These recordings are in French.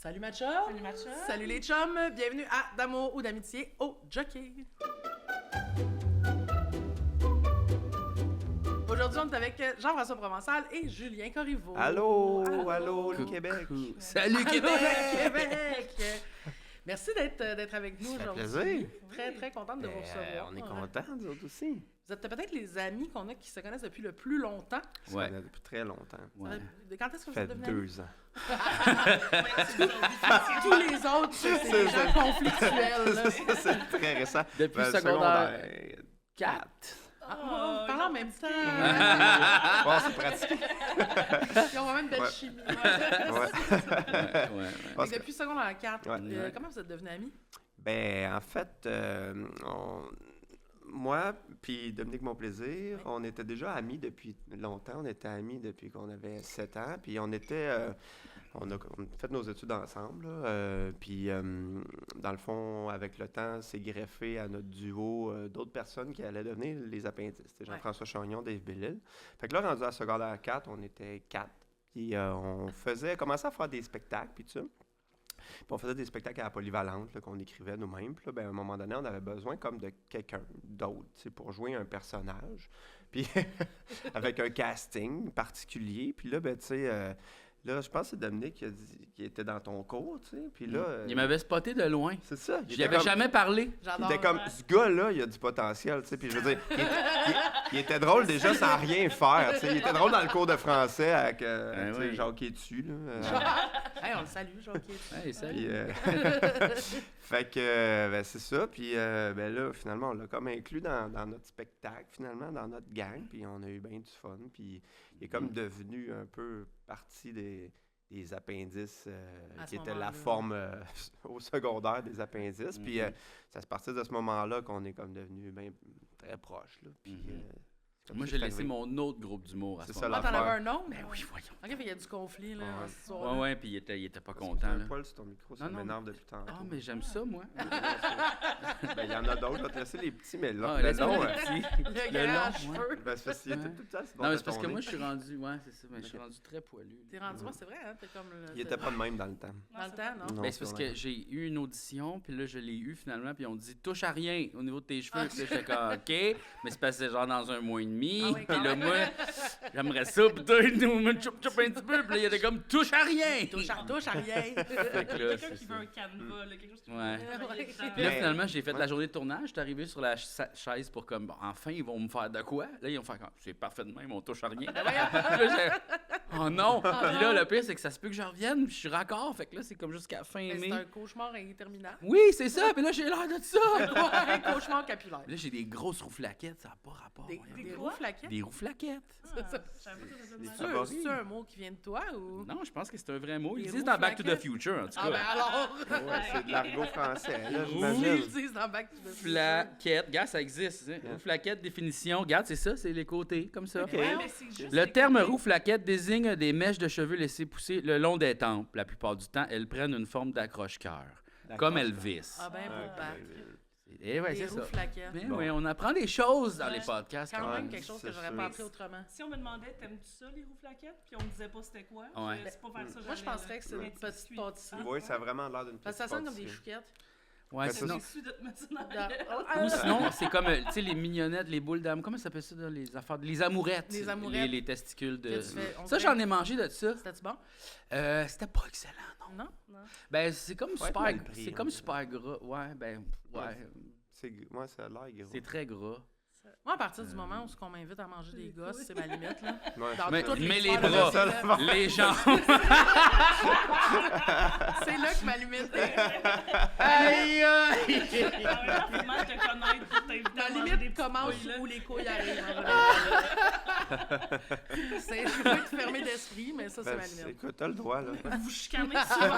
Salut ma chum! Salut ma chum! Salut les chums! Bienvenue à D'amour ou d'amitié au Jockey! Aujourd'hui, on est avec Jean-François Provençal et Julien Corriveau. Allô, le Québec! Salut Allô, Québec! le Québec! Merci d'être avec nous Ça fait aujourd'hui. plaisir. Très contente de vous recevoir. On est contents, nous autres aussi. Vous êtes peut-être les amis qu'on a qui se connaissent depuis le plus longtemps. On se Ouais. connaît depuis très longtemps. Ouais. Quand est-ce que vous Ça êtes fait devenus amis? 2 ans. Tous les autres, c'est des gens conflictuels. Là. C'est très récent. Depuis Ben, secondaire 4. Ah, parlons en même temps. Bon, c'est pratique. Ils ont vraiment une belle Ouais. chimie. Ouais. Parce que- Depuis secondaire 4, Ouais. comment vous êtes devenus amis? Ben, en fait, moi puis Dominique Monplaisir, on était déjà amis depuis longtemps. On était amis depuis qu'on avait 7 ans. Puis on a fait nos études ensemble. Puis, dans le fond, avec le temps, c'est greffé à notre duo d'autres personnes qui allaient devenir les appendices. C'était Jean-François Chagnon, Dave Bellil. Fait que là, rendu à secondaire 4, on était 4. Puis on commençait à faire des spectacles, puis tout ça. Puis on faisait des spectacles à la polyvalente là, qu'on écrivait nous-mêmes. Puis là, ben, à un moment donné, on avait besoin comme de quelqu'un d'autre tu sais, pour jouer un personnage. Puis avec un casting particulier. Puis là, ben, tu sais, là, je pense que c'est Dominique qui était dans ton cours, tu sais. Puis là... Il m'avait spoté de loin. c'est ça. Je lui avais jamais parlé. Il J'adore. était comme, ce gars-là, il a du potentiel, tu sais. Puis je veux dire, il était drôle déjà sans rien faire, tu sais. Il était drôle dans le cours de français avec, tu sais, oui. Jacques qui est dessus, là. Hey, on le salue, Jacques. Hey, salut. Puis, fait que, ben, c'est ça. Puis, ben là, finalement, on l'a comme inclus dans notre spectacle, finalement, dans notre gang. Puis, on a eu bien du fun. Puis, il est comme devenu un peu partie des appendices, À ce qui était la moment-là. forme au secondaire des appendices. Puis, ça se partit de ce moment-là qu'on est comme devenu bien très proches, là. Puis, c'est comme Moi, ça j'ai que c'est laissé arrivé. mon autre groupe d'humour à C'est ce ça, Ah, moment-là. t'en avais l'affaire. un nom? Ben oui, voyons. OK, fait qu'il y a du conflit, là, Ouais. ce soir-là. Ouais, puis il était pas Parce que content, t'as là. un poil sur ton micro, ça Non, non. m'énerve depuis tantôt. Ah, mais j'aime ça, moi. Ben, il y en a d'autres. Je vais te laisser les petits, mais là, Ah, le laisse-moi nom, les petits. Le Le grand à long, cheveux. ben, c'est parce qu'il était tout le temps sur le Non, bord mais de c'est parce ton que moi, nez. je suis rendu... Ouais, c'est ça. Mais je suis rendu très poilu. T'es rendu, moi, c'est vrai, hein? T'es comme... Il était pas de même dans le temps. Dans le temps, non? Non, Ben, c'est parce que j'ai eu une audition, puis là, je l'ai eu finalement, puis on dit « touche à rien au niveau de tes cheveux ». Puis là, j'étais comme « OK », mais c'est parce que c'est genre dans un mois et demi. Ah oui, Puis quand là, même. moi, j'aimerais ça, peut-être, nous me choup un petit peu. Puis là, il était comme « touche à rien ». Touche à rien. Fait que là, Quelqu'un c'est qui ça. veut un canevas, là, quelque chose qui Ouais. veut travailler dedans. Puis là, Mais- finalement, j'ai fait ouais. la journée de tournage. J'étais arrivé sur la chaise pour comme, bon, enfin, ils vont me faire de quoi? Là, ils vont faire comme, c'est parfait de même, on touche à rien. Puis là, oh non! Puis là, le pire, c'est que ça se peut que je revienne, puis je suis raccord. Fait que là, c'est comme jusqu'à fin Mais c'est mai. un cauchemar interminable. Oui, c'est ça. Puis là, j'ai l'air de ça. Ouais, un cauchemar capillaire. Là, j'ai des grosses rouflaquettes, ça n'a pas rapport. Des voyons. roues flaquettes. Des rouflaquettes. Ah, je savais pas que ça faisait de Ça même. va. C'est un mot qui vient de toi ou? Non, je pense que c'est un vrai mot. Ils Des disent dans Back to the rouflaquettes? Future, en tout Ah ben cas. alors! Ouais, c'est de l'argot français, là, Ils j'imagine. le disent dans Back to the Future. Flaquette. Regarde, ça existe. Hein? Rouflaquette, définition. Regarde, c'est ça, c'est les côtés, comme ça. Ok. Ouais, mais c'est juste Le les terme côtés. roue-flaquette désigne des mèches de cheveux laissées pousser le long des tempes. La plupart du temps, elles prennent une forme d'accroche-cœur, comme Elvis. Ah ben, pour battre. Et ouais, Des c'est ça. roues flaquettes. Mais oui, on apprend des choses dans Ouais. les podcasts. Quand quand même même. quelque chose que c'est j'aurais sûr. pas appris autrement. Si on me demandait, t'aimes-tu ça, les roues flaquettes? Puis on me disait pas c'était quoi. Ouais. C'est pas faire ça. Moi, je jamais, penserais là. que c'est une Mais petite biscuit. pâtisserie. Oui, ça a vraiment l'air d'une Parce petite que ça sonne comme des pâtisserie. chouquettes. Ouais, Ben, sinon, Je suis de te mettre ça dans Dans- ou sinon, c'est comme, tu sais, les mignonnettes, les boules d'âme. Comment ça s'appelle ça, dans les affaires? Les amourettes. Les amourettes. Les testicules de. Que tu fais- on Ça, dirait- j'en ai mangé de ça. C'était-tu bon? C'était pas excellent, non. Non? Non. Ben, c'est comme Ouais, super. mal pris, C'est hein. comme super gras. Ouais, ben, ouais. Moi, ça a l'air gros. C'est très gras. Moi, à partir du moment où on m'invite à manger des gosses, c'est ma limite, là. Ouais. Dans Mais, toutes mais les sphères de bras, ma vie, là. les jambes. C'est là que ma limite est. Aïe, aïe! En même temps, faut mal te connaître pour t'inviter Ma à manger des limite petites commence couilles, là. où les couilles arrivent. Je peux être fermé d'esprit, mais ça, c'est Ben, ma limite. écoute, t'as le droit, là. Vous chicanez souvent.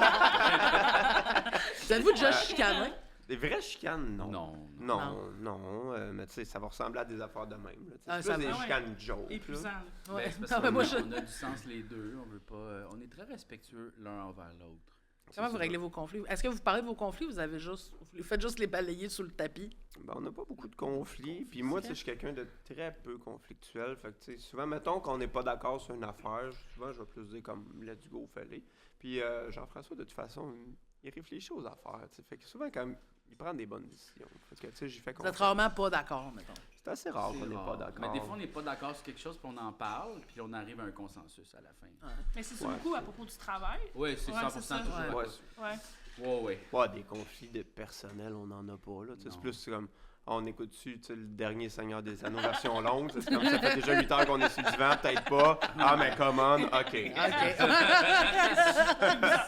Vous êtes-vous déjà chicané? Des vraies chicanes, non. Non. Non, mais tu sais, ça va ressembler à des affaires de même. Là. Tu sais, Ah, c'est ça plus des va. chicanes joke. Épuisant. Ouais. Ben, c'est parce Non, mais qu'on moi, a, je... on a du sens les deux. On veut pas. On est très respectueux l'un envers l'autre. Comment vous réglez vos conflits? Est-ce que vous parlez de vos conflits ou vous faites juste les balayer sous le tapis? Ben, on n'a pas beaucoup de conflits. Puis moi, tu sais, je suis quelqu'un de très peu conflictuel. Fait que, tu sais, souvent, mettons qu'on n'est pas d'accord sur une affaire, souvent, je vais plus dire comme let's go, fallait. Puis Jean-François, de toute façon, il réfléchit aux affaires. Tu sais. Fait que souvent, quand même, il prend des bonnes décisions. Fait que, tu sais, j'y fais Vous êtes confiance. rarement pas d'accord, mettons. C'est assez rare C'est qu'on n'est pas rare. d'accord. Mais des fois, on n'est pas d'accord sur quelque chose, puis on en parle, puis on arrive à un consensus à la fin. Mais c'est Ouais. beaucoup à propos du travail. Oui, c'est Ouais, 100% c'est ça. toujours. Ouais, Ouais. Ouais. des conflits de personnel, on n'en a pas. Là. Tu sais, Non. c'est plus comme, on écoute dessus, tu sais, le dernier Seigneur des Anneaux version longue. C'est comme ça fait déjà 8 heures qu'on est sur le divan, peut-être pas. Ah, mais come on, OK. Ça,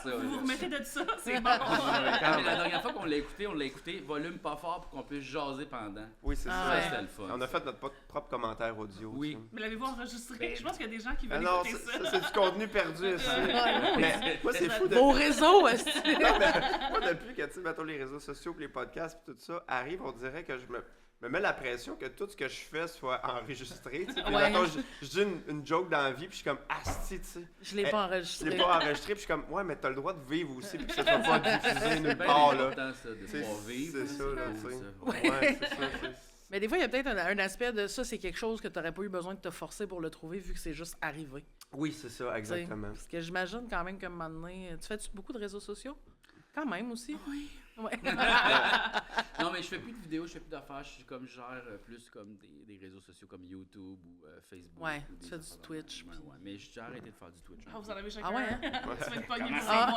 Vous vous là. remettez de ça, c'est bon. Mais la dernière fois qu'on l'a écouté volume pas fort pour qu'on puisse jaser pendant. Oui, c'est Ah ça. ouais. C'était le fun. On a fait notre propre commentaire audio. Oui. tu sais. Mais l'avez-vous enregistré? Je pense qu'il y a des gens qui Ah veulent non, écouter ça, ça. c'est du contenu perdu ici. Mais moi, c'est fou de... Vos réseaux, est-ce Moi, depuis que, tu sais, mettons, les réseaux sociaux, les podcasts, puis tout ça arrive, on dirait que je me mets la pression que tout ce que je fais soit enregistré. Tu sais. Puis, Ouais. mettons, je dis une joke dans la vie, puis je suis comme, asti, tu sais. Je l'ai pas Je enregistré. l'ai pas enregistré, puis je suis comme, ouais, mais t'as le droit de vivre aussi, puis que ça soit pas diffusé nulle Ben part, là. important, ça, de Tu sais, pouvoir vivre. c'est ça, là, tu sais. ça. Ouais, c'est ça. Mais des fois, il y a peut-être un aspect de ça, c'est quelque chose que tu n'aurais pas eu besoin de te forcer pour le trouver vu que c'est juste arrivé. Oui, c'est ça, T'sais, exactement. Parce que j'imagine quand même qu'à un moment donné, tu fais-tu beaucoup de réseaux sociaux? Quand même aussi. Oui. Ouais. Non, mais je fais plus de vidéos, je fais plus d'affaires. Je suis comme je gère plus comme des réseaux sociaux comme YouTube ou Facebook. Ouais, ou tu des fais du affaires de Twitch, même. puis- Ouais, mais j'ai arrêté de faire du Twitch. Ah, vous en avez chacun. Ah ouais, hein? Tu vas être pogné Comment pour ça?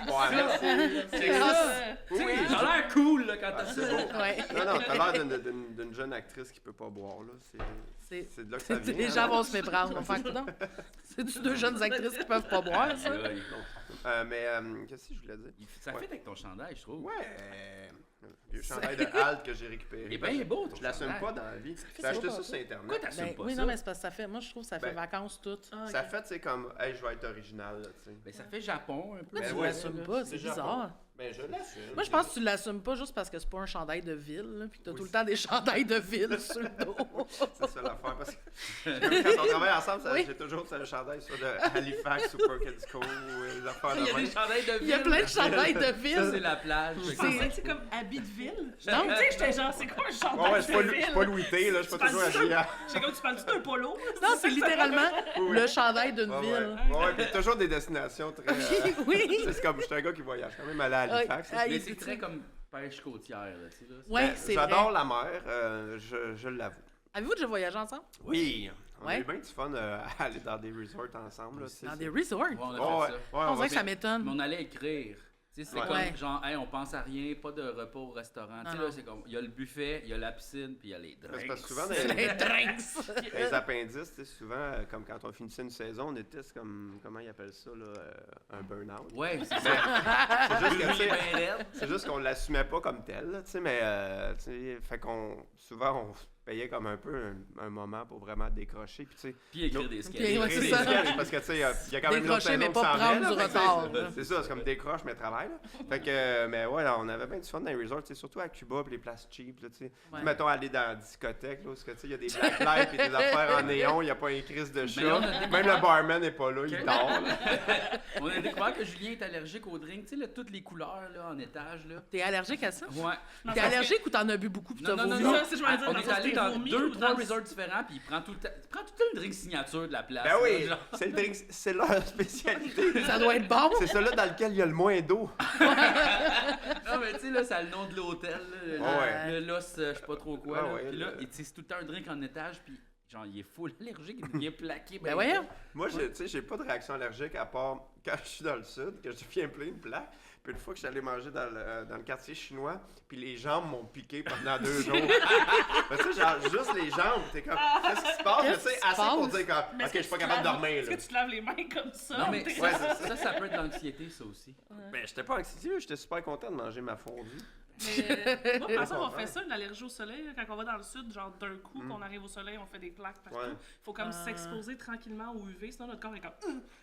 moi. Ouais, merci. C'est ça. ça. Oui, J'ai l'air cool là, quand t'as c'est ça. beau. Ouais. Non, t'as l'air d'une jeune actrice qui peut pas boire, là. C'est de là que ça vient. Les hein. gens vont se méprendre. On va faire coudonc. C'est-tu deux jeunes actrices qui peuvent pas boire, ça? Ouais, Qu'est-ce que je voulais dire? ça Ouais. fait avec ton chandail, je trouve. Ouais, le chandail de Halt que j'ai récupéré. Il est bien beau, ton Je l'assume chandail. pas dans la vie. fait J'ai acheté ça, ça sur Internet. Pourquoi t'assumes Ben, pas oui, ça? non, mais c'est parce que ça fait. Moi, je trouve que ça fait Ben, vacances toutes. Ah, ok. Ça fait, c'est comme, hey, je vais être original, là, tu sais. Ben, ça fait Japon un peu. Pourquoi Ben tu ouais, l'assumes pas? C'est Japon. bizarre. Ben, je l'assume. Moi, je pense que tu l'assumes pas juste parce que c'est pas un chandail de ville, là, puis que t'as tout le temps des chandails de ville sur le dos. C'est ça l'affaire. Parce que comme quand on travaille ensemble, Oui. j'ai toujours le chandail soit de Halifax ou Perkins Cove ou les affaires Il y de a des même. chandails de ville. Il y a plein de chandails de Ça, c'est ville. la plage. Je pensais que c'est comme habit de ville. Non. Tu sais, j'étais genre, c'est quoi un chandail Ouais, je de suis ville? pas Louis T, là, je suis pas toujours habillé à... J'ai comme, tu parles-tu d'un polo? Non, c'est littéralement Oui. le chandail d'une Ouais, ville. ouais, puis toujours des destinations très... Oui. C'est comme, je suis un gars qui voyage quand même aller à Halifax. Ah, Mais il- c'est très comme pêche côtière, là, tu sais. Là. Ouais, Ben, c'est j'adore vrai. la mer, je l'avoue. Avez-vous déjà voyagé ensemble? Oui, on a Ouais. eu bien du fun à aller dans des resorts ensemble. Là, tu sais, Dans c'est- des resorts? Ouais, on a fait Ouais, ça. ouais, On on dirait va que ça m'étonne. Mais on allait écrire. Tu sais, c'est Ouais. comme Ouais. genre, hey, on pense à rien, pas de repas au restaurant. Tu sais, non. là, c'est comme, il y a le buffet, il y a la piscine, puis il y a les C'est drinks. parce que souvent, C'est les drinks. les appendices, tu sais, souvent, comme quand on finissait une saison, on était c'est comme, comment ils appellent ça, là, un burn-out. Ouais, c'est Ben, ça. c'est juste que, tu sais, Ben raide. c'est juste qu'on l'assumait pas comme tel, là, tu sais, mais, tu sais, fait qu'on, souvent, on payait comme un peu un moment pour vraiment décrocher, puis tu sais, Puis écrire Nous- des Puis, sketchs. ouais, créer c'est des ça. sketchs, parce que, tu sais, il y a quand même une autre Décrocher, mais saison pas qui s'en prendre vient, du là, fait que retard. c'est ça, c'est comme décroche, mais travaille, là. Fait que, mais ouais, on avait bien du fun dans les resorts, tu sais, surtout à Cuba, puis les places cheap, là, tu sais. Ouais. Mettons, aller dans la discothèque, là, où tu sais, il y a des black lights et des affaires en néon, il n'y a pas un crise de Mais chat. on a- Même le barman n'est pas là, il Ok. dort, là. On a découvert que Julien est allergique aux drinks. Tu sais, là, toutes les couleurs là, en étage. Là. T'es allergique à ça? Ouais. Non, T'es parce que- allergique ou t'en as bu beaucoup pis t'as Non, non, vomi? non, Ça, c'est ce que je voulais dire, On dans est le sens, allé t'es dans vomi 2 ou 3 dans le- resorts différents, puis il prend tout le temps le drink signature de la place. Ben oui, là, genre. c'est le drink, c'est leur spécialité. Ça doit être bon. C'est celui dans lequel il y a le moins d'eau. Non, mais tu sais, là, ça a le nom de l'hôtel. là, Ouais. Le Los, je sais pas trop quoi. Ah là. ouais, Puis là, le- tu sais, c'est tout le temps un drink en étage, puis genre, il est full allergique, il devient plaqué. Ben voyons. Moi, tu sais, j'ai pas de réaction allergique à part quand je suis dans le sud, que je viens plein de plaques. Puis une fois que je suis allé manger dans le quartier chinois, puis les jambes m'ont piqué pendant 2 jours. Mais tu sais, genre, juste les jambes, t'es comme, qu'est-ce qui se passe? Mais tu sais, Qu'est-ce qui se assez pour passe? dire comme, Mais ok, je suis pas est-ce que capable de tu te dormir, laves- là. Est-ce que tu te laves les mains comme ça? Non, mais T'es- Ouais, c'est ça. ça peut être de l'anxiété, ça aussi. Ben, j'étais pas anxieux, j'étais super content de manger ma fondue. Mais moi, par exemple, on Ouais. fait ça, une allergie au soleil, là, quand on va dans le sud, genre d'un coup, qu'on arrive au soleil, on fait des plaques partout. Ouais. Faut comme Ah. s'exposer tranquillement au UV, sinon notre corps est comme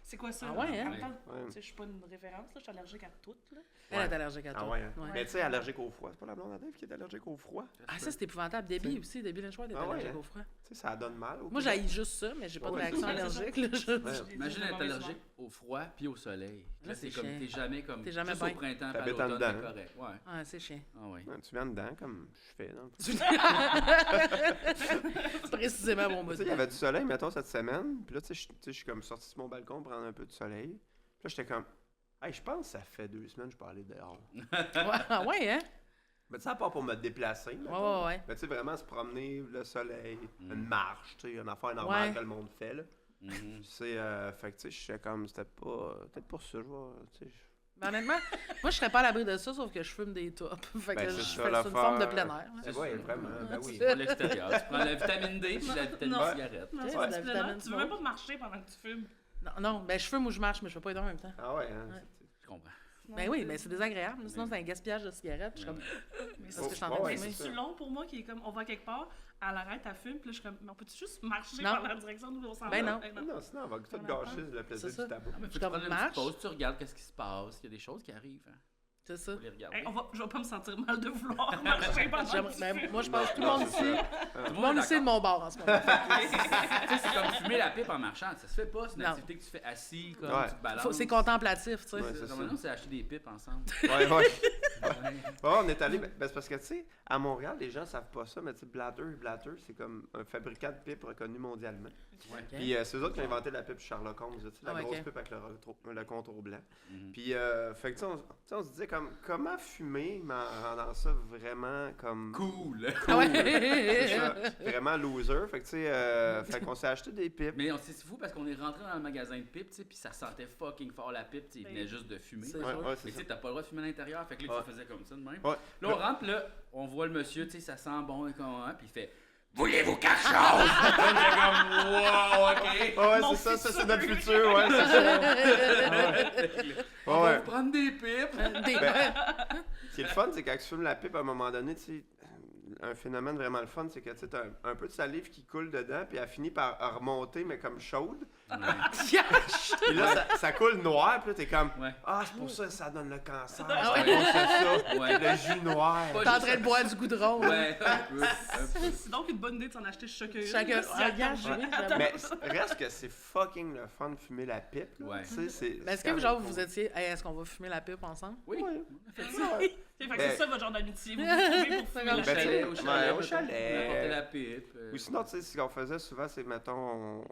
c'est quoi ça? Ah ouais, hein? En même temps, Ouais. tu sais, je suis pas une référence, là, je suis allergique à tout. Là. Elle est allergique à tout. Ah ouais, hein. Ouais. Mais tu sais, allergique au froid. C'est pas la blonde à Dave qui est allergique au froid. Ah, ça, c'est épouvantable. Debbie aussi, Debbie Lynchwood est Ah ouais, allergique hein? au froid. Tu sais, ça donne mal. Moi, j'haïs juste ça, mais j'ai pas de Ouais, réaction c'est ça. allergique. Là. Ouais. Imagine J'ai être des allergique au froid puis au soleil. Là, Là, c'est c'est comme, chiant. t'es jamais comme, T'es jamais juste bien. au printemps, puis à T'habites en l'automne, dedans, t'es hein. correct. Ouais. Ah, c'est chiant. Ah oui. Ouais, tu viens dedans, comme je fais. Non? C'est précisément mon Tu bout. sais, il y avait du soleil, mettons, cette semaine. Puis là, tu sais, je suis comme sorti sur mon balcon pour prendre un peu de soleil. Puis là, j'étais comme, hey, je pense que ça fait 2 semaines que je peux aller dehors. Ouais, ah ouais, hein? Mais tu sais, à part pour me déplacer. Ouais, mettons. ouais, ouais. Mais tu sais, vraiment se promener, le soleil, Mm. une marche, tu sais, une affaire normale Ouais. que le monde fait, là. Mhm. C'est, fait que tu sais, je suis comme, c'était pas, peut-être pour ça, je vois, tu sais. Mais honnêtement, moi, je serais pas à l'abri de ça, sauf que je fume des tops. Fait Ben, que c'est je ça, fais l'affaire. une forme de plein air. C'est C'est ouais, ça. vraiment, ben oui. À l'extérieur. Tu prends la vitamine D puis la vitamine Non. cigarette. Non, Tu sais, c'est la du plein vitamine air. Tu veux même smoke. pas marcher pendant que tu fumes. Non, non, ben je fume ou je marche, mais je fais pas les deux en même temps. Ah ouais, hein. Ouais. Je comprends. Ben oui, mais c'est désagréable. Sinon, c'est un gaspillage de cigarettes. Je suis comme, Mais parce que je suis en Ouais, train de ouais, fumer. c'est c'est long pour moi qui est comme on va quelque part, elle arrête, elle fume, puis là je suis comme mais on peut-tu juste marcher Non. dans la direction d'où on s'en Ben va? non. Non, sinon, on va tout On gâcher le plaisir C'est ça. du tabac. Ah, mais faut que Je tu prennes une marche. petite pause, tu regardes qu'est-ce qui se passe. Il y a des choses qui arrivent. Hein. C'est ça. Faut les regarder. Hey, je vais pas me sentir mal de vouloir marcher pendant que J'aimerais- tu ben, fumes. moi, je pense que tout le Non, monde c'est ici, ça. tout le monde ici est de mon bord en ce moment. Tu sais, c'est comme fumer la pipe en marchant. Ça se fait pas. C'est une Non. activité que tu fais assis, comme Ouais. tu te balances. C'est contemplatif, tu sais. Ouais, C'est c'est ça. Maintenant, c'est acheter des pipes ensemble. Ouais, ouais. Ouais. Ouais, on est allé. Ben, c'est parce que, tu sais, à Montréal, les gens savent pas ça, mais tu sais, Blatter, c'est comme un fabricant de pipes reconnu mondialement. Ouais. Ok. Puis c'est eux autres qui ont inventé la pipe Sherlock Holmes, tu sais, la Ah ouais, grosse ok. pipe avec le contour blanc. Mhm. Puis, fait que, tu sais, on se disait comme, comment fumer, mais en rendant ça vraiment comme. Cool. C'est Ah ouais. ça, vraiment loser. Fait que, tu sais, fait qu'on s'est acheté des pipes. Mais c'est fou parce qu'on est rentré dans le magasin de pipes, tu sais, puis ça sentait fucking fort la pipe, tu sais, il venait juste de fumer. C'est Ouais, sûr. ouais, Mais c'est tu ça. sais, t'as pas le droit de fumer à l'intérieur, fait que là, Ouais. tu faisais comme ça de même. Ouais. Là, on rentre, là, on voit le monsieur, tu sais, ça sent bon et comment, puis il fait voulez-vous quelque chose? Là, on est comme wow, ok. Ouais, Mon c'est ça, futur. c'est notre futur, ouais, c'est ça. On Ouais. va vous prendre des pipes. Des- Ben, Ce qui est le fun, c'est quand tu fumes la pipe, à un moment donné, tu sais, un phénomène vraiment le fun, c'est que tu as un peu de salive qui coule dedans, puis elle finit par remonter, mais comme chaude. Puis là, ça coule noir, puis là, t'es comme, Ouais. ah, c'est pour ça que ça donne le cancer. Ah c'est à ouais. cause de ça. Ouais. Le jus noir. Pas T'es en train de boire du goudron. Ouais, un peu. Un peu. C'est donc une bonne idée de s'en acheter chacun une. Chacun. Si Ah, elle regarde, tombe. oui, j'avoue. Mais reste que c'est fucking le fun de fumer la pipe. Là. Ouais. Tu sais, c'est. Mais est-ce c'est quand que, genre, même vous cool. étiez, hey, est-ce qu'on va fumer la pipe ensemble? Oui. Fait que c'est ça votre genre d'amitié. Vous vous trouvez pour fumer Ben, la Ben, chalet. tu sais, Au chalet, ouais, au chalet. On apportait la pipe. Ou sinon, tu sais, ce qu'on faisait souvent, c'est, mettons,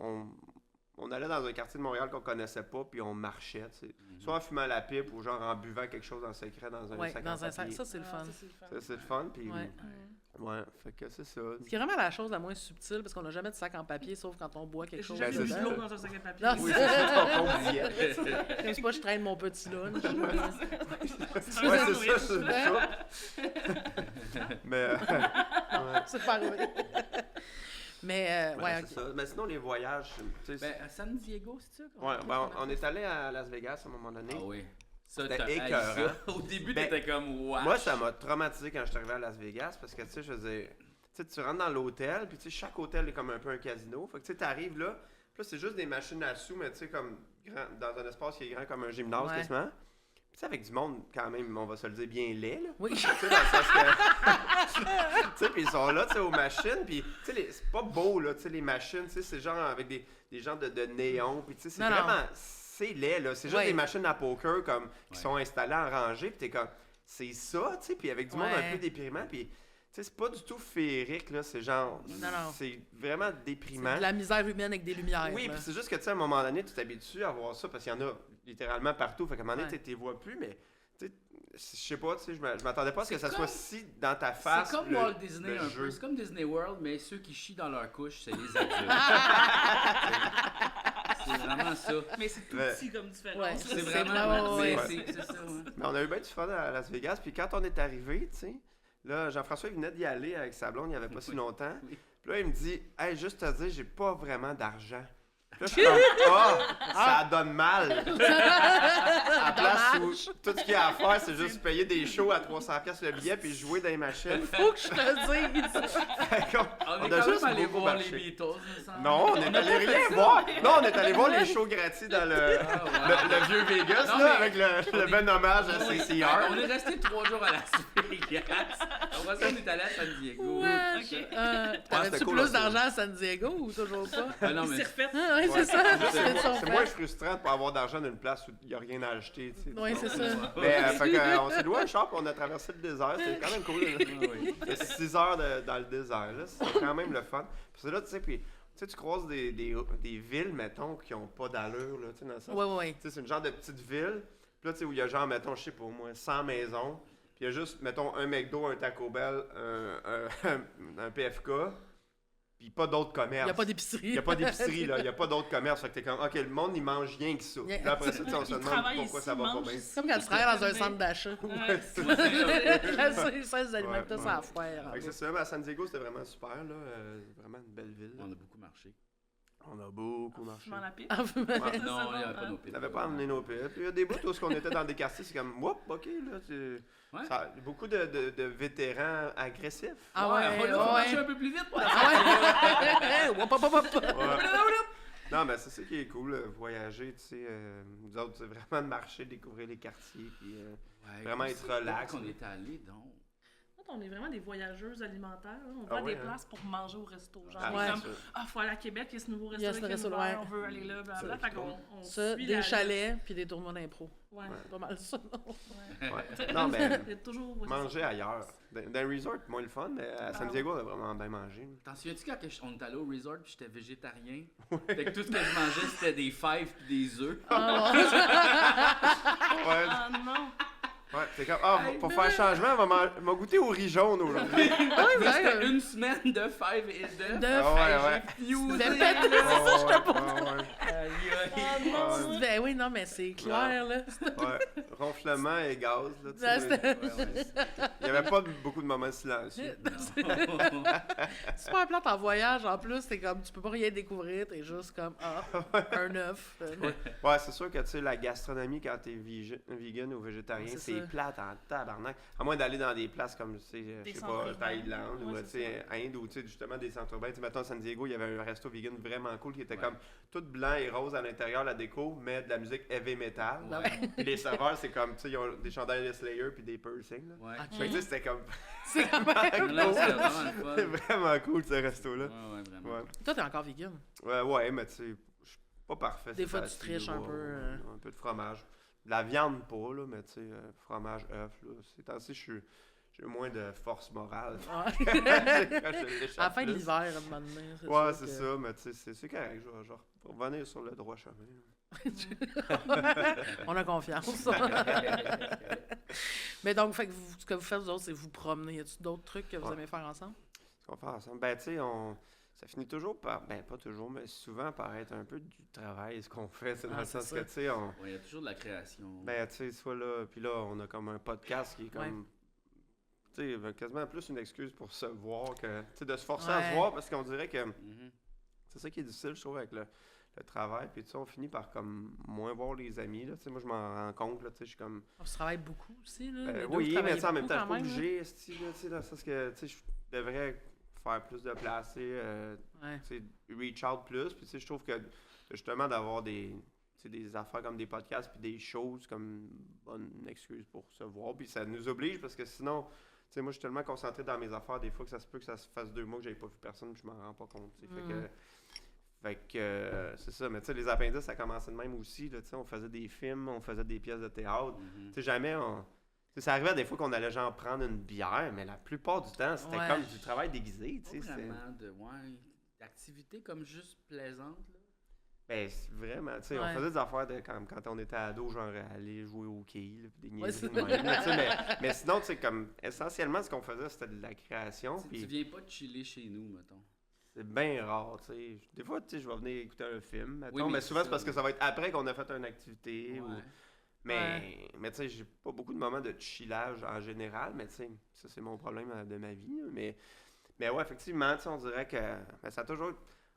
on allait dans un quartier de Montréal qu'on connaissait pas, puis on marchait, tu sais. Soit en fumant la pipe ou genre en buvant quelque chose en secret dans un Ouais, sac dans en un sac. papier. Ça, c'est le fun. Ah, ça, c'est le fun. Ça, c'est le fun, puis Ouais. ouais, fait que c'est ça. Ce qui est vraiment la chose la moins subtile, parce qu'on n'a jamais de sac en papier, sauf quand on boit quelque J'ai chose. jamais Ben, vu c'est de ça. l'eau dans un sac à papier. Non, Oui, c'est ça, ton diète. Je sais pas, je traîne mon petit lunch. C'est Ouais, un c'est ça, sandwich. c'est ça. Mais, C'est pas arrivé. Mais, ouais, ouais, c'est ok. ça. Mais sinon, les voyages, tu sais, Ben, à San Diego, c'est ça? ouais, ben, on est allé à Las Vegas à un moment donné. Ah oui. Ça, C'était t'as haï écœurant. ça. Au début, Ben, t'étais comme wow. Moi, ça m'a traumatisé quand je suis arrivé à Las Vegas parce que, tu sais, je faisais. Tu sais, tu rentres dans l'hôtel, puis tu sais, chaque hôtel est comme un peu un casino. Fait que, tu sais, t'arrives là, puis là, c'est juste des machines à sous, mais tu sais, comme dans un espace qui est grand comme un gymnase, Ouais. quasiment. Puis, tu sais, avec du monde, quand même, on va se le dire, bien laid, là. Oui. Tu sais, dans le sens que. tu sais, puis ils sont là, tu sais, aux machines, puis, tu sais, c'est pas beau, là, tu sais, les machines, tu sais, c'est genre avec des genres de néons, puis, tu sais, c'est Non, non. vraiment. C'est laid, là. C'est juste Ouais. des machines à poker, comme, qui Ouais. sont installées en rangée, puis t'es comme. C'est ça, tu sais, puis avec du monde Ouais. un peu déprimant, puis. Tu sais, c'est pas du tout féerique, là. C'est genre. Non, non. C'est vraiment C'est déprimant. de la misère humaine avec des lumières. Oui, là. puis c'est juste que, tu sais, à un moment donné, tu t'habitues à voir ça, parce qu'il y en a littéralement partout. Fait qu'à un moment donné, Ouais. tu les vois plus, mais. Tu sais, je sais pas, tu sais, je m'attendais pas à ce que C'est ça comme- soit si dans ta face. C'est comme le- Walt Disney le un jeu. peu. C'est comme Disney World, mais ceux qui chient dans leur couche, c'est les adultes. C'est vraiment ça. Mais c'est tout Ouais. petit comme différence. Ouais. là. C'est C'est vraiment. vraiment- mais ouais. c'est ça, ouais. Mais on a eu bien du fun à Las Vegas. Puis quand on est arrivé, tu sais, là, Jean-François il venait d'y aller avec sa blonde il n'y avait pas si Oui. longtemps. Oui. Puis là, il me dit, hey, juste te dire, j'ai pas vraiment d'argent. Là, je suis comme, ça donne mal. À la place où tout ce qu'il y a à faire, c'est juste payer des shows à 300$ le billet puis jouer dans les machines. Faut que je te dise. Fait qu'on- On est a quand juste même allé beaucoup voir marché. les Beatles, me semble. Non, on est allé rien voir. Non, on est allé voir les shows gratis dans le vieux Vegas, Non, là, mais- avec le bon hommage à On CCR. est resté 3 jours à Las Vegas. Après ça, on est allé à San Diego. Ouais. Ok. T'avais-tu c'était cool plus aussi. d'argent à San Diego ou toujours pas? Ah, non, Il mais s'est refait. Ah, oui, c'est ça. C'est son C'est frère. moins frustrant de pas avoir d'argent d'une place où il n'y a rien à acheter. Tu sais. Oui, c'est ça. Mais fait que, on s'est loué un char, puis on a traversé le désert. C'était quand même cool. oui. Il y a 6 heures dans le désert. Là. C'était quand même le fun. Puis c'est là, tu sais, puis tu sais, tu croises des villes, mettons, qui n'ont pas d'allure. Là, tu sais, dans le sens. Oui, oui, Tu sais, c'est une genre de petite ville. Puis là, tu sais, où il y a genre, mettons, je sais pas, au moins 100 maisons. Puis il y a juste, mettons, un McDo, un Taco Bell, un PFK. Puis pas d'autres Il commerces. n'y a pas d'épicerie. Il n'y a pas d'épicerie, là. Il n'y a pas d'autres commerces. Fait que t'es comme, OK, le monde, il mange rien que ça. Yeah. Puis là, après ça, tu sais, on se Ils demande travaillent pourquoi ici, ça va pas mangent bien. ici. C'est comme quand tu travailles dans un centre d'achat. Ouais. C'est les alimentaires, Ouais, ça à ouais. faire. Fait que c'est ça, mais à San Diego, c'était vraiment super, là. Vraiment une belle ville. On a beaucoup marché. On a beaucoup marché. Fumant la pipe. Ah, Non, Ça il n'y va, avait pas nos On pipes. n'avait pas emmené nos pipes. Puis il y a des bouts où on était dans des quartiers, c'est comme, whoop, OK, là. Ouais. Beaucoup de vétérans agressifs. Ah ouais, on a marché ouais. un peu plus vite. Ah ouais. Hop, hop, hop, hop. Ouais. Non, mais c'est ça qui est cool, voyager, tu sais. Nous autres, c'est vraiment de marcher, découvrir les quartiers, puis vraiment être relax. On est allé donc. On est vraiment des voyageuses alimentaires. Là. On va Ah à des ouais, hein? places pour manger au resto. Genre, Ah, on ouais. est comme, c'est sûr. faut aller à Québec, il y a ce nouveau resto Il y a ce qui est resto, ouvert, ouais. on veut aller là, blablabla. Ça, Fait qu'on Ça, suit des la chalets puis des tournois d'impro. Ouais. C'est pas mal ça, non? Ouais. Non, mais Il y a toujours manger ailleurs. Dans un resort, moins le fun, mais à San Diego, on a vraiment bien mangé. T'en souviens-tu quand on est allé au resort puis j'étais végétarien? Fait que tout ce que je mangeais, c'était des fèves puis des œufs. Ouais, Ah non! ouais, c'est comme, pour faire changement, on va goûter au riz jaune aujourd'hui. Oui, Mais ouais. c'était une semaine de fèves et d'œufs. De ouais. De pète, c'est ça, je te pose. Ah non! Ben oui, non, mais c'est clair, là. Ouais, ronflement et gaz. Là, tu Là, sais, c'était- il n'y avait pas beaucoup de moments silencieux. Super plate en voyage, en plus, c'est comme, tu peux pas rien découvrir, t'es juste comme, un œuf. Ouais, c'est sûr que tu sais, la gastronomie, quand t'es vegan ou végétarien, C'est c'est ça. plate en tabarnak. À moins d'aller dans des places comme, tu sais, je Des sais centres pas, urbains. Thaïlande ou Ouais, tu c'est sais, Inde ou tu sais, justement des centres urbains. Tu sais, mettons à San Diego, il y avait un resto vegan vraiment cool qui était comme tout blanc et rose à l'intérieur, la déco, mais de la musique heavy metal. Ouais. Puis les serveurs, c'est comme, tu sais, ils ont des chandails de Slayer puis des piercings. Là. Ouais. Ok. Fait que tu sais, c'était comme C'est quand même... Là, c'était vraiment le fun. vraiment cool ce resto-là. Ouais, vraiment. Ouais. Toi, t'es encore vegan. Ouais, mais tu sais, je suis pas parfait. Des c'est fois, tu facile, triches un ouais, peu, Un peu de fromage. De la viande pas, là, mais tu sais, fromage, œuf, là. Ces temps-ci, j'ai moins de force morale. Ouais. Quand je l'échappe À la fin de plus. l'hiver, à un moment donné. Ouais, sûr c'est que- ça, mais tu sais, c'est correct. Je vais revenir sur le droit chemin. On a confiance. Mais donc, fait que ce que vous faites, vous autres, c'est vous promener. Y a-t-il d'autres trucs que vous Ouais. aimez faire ensemble? Ce qu'on fait ensemble, ben tu sais, ça finit toujours par, ben pas toujours, mais souvent par être un peu du travail, ce qu'on fait. C'est dans Ah, le c'est sens ça. que, tu sais, Ouais, il y a toujours de la création. ben tu sais, soit là, puis là, on a comme un podcast qui est comme, tu sais, quasiment plus une excuse pour se voir que, tu sais, de se forcer à Ouais. se voir, parce qu'on dirait que Mhm. c'est ça qui est difficile, je trouve, avec le travail, puis tu sais, on finit par comme moins voir les amis, là, tu sais, moi je m'en rends compte, là, tu sais, je suis comme, On se travaille beaucoup aussi, là. Les deux, vous oui, mais travaillez tu sais, en même beaucoup temps, je suis pas quand même, là. obligé, esti, là, tu sais, dans le sens que, tu sais, je devrais faire plus de place, tu sais, Ouais. tu sais, reach out plus. Puis tu sais, je trouve que justement d'avoir des, tu sais, des affaires comme des podcasts puis des choses comme une bonne excuse pour se voir. Puis ça nous oblige parce que sinon, tu sais, moi je suis tellement concentré dans mes affaires des fois que ça se peut que ça se fasse 2 mois que j'avais pas vu personne puis je m'en rends pas compte. Tu sais. Fait que c'est ça. Mais tu sais, les appendices, ça commençait de même aussi. Là, tu sais, on faisait des films, on faisait des pièces de théâtre. Mhm. Tu sais, jamais on. Tu sais, ça arrivait des fois qu'on allait genre prendre une bière, mais la plupart du temps, c'était Ouais. comme du travail déguisé. Tu sais, Pas c'était- vraiment d'activités comme juste plaisantes. Là. Ben, c'est vraiment, tu sais, Ouais. on faisait des affaires de quand on était ado, genre aller jouer au quai, là, puis des Ouais, niaiseries c'est de même, là, tu sais, mais sinon, tu sais, comme, essentiellement, ce qu'on faisait, c'était de la création, Tu puis viens pas de chiller chez nous, mettons. c'est bien rare, tu sais. Des fois, tu sais, je vais venir écouter un film, mettons, Oui, mais mais souvent, c'est c'est parce ça. que ça va être après qu'on a fait une activité, ou... Ouais. Mais tu sais, j'ai pas beaucoup de moments de chillage en général, mais tu sais, ça, c'est mon problème de ma vie, là, mais ouais, effectivement, tu sais, on dirait que ben, ça a toujours...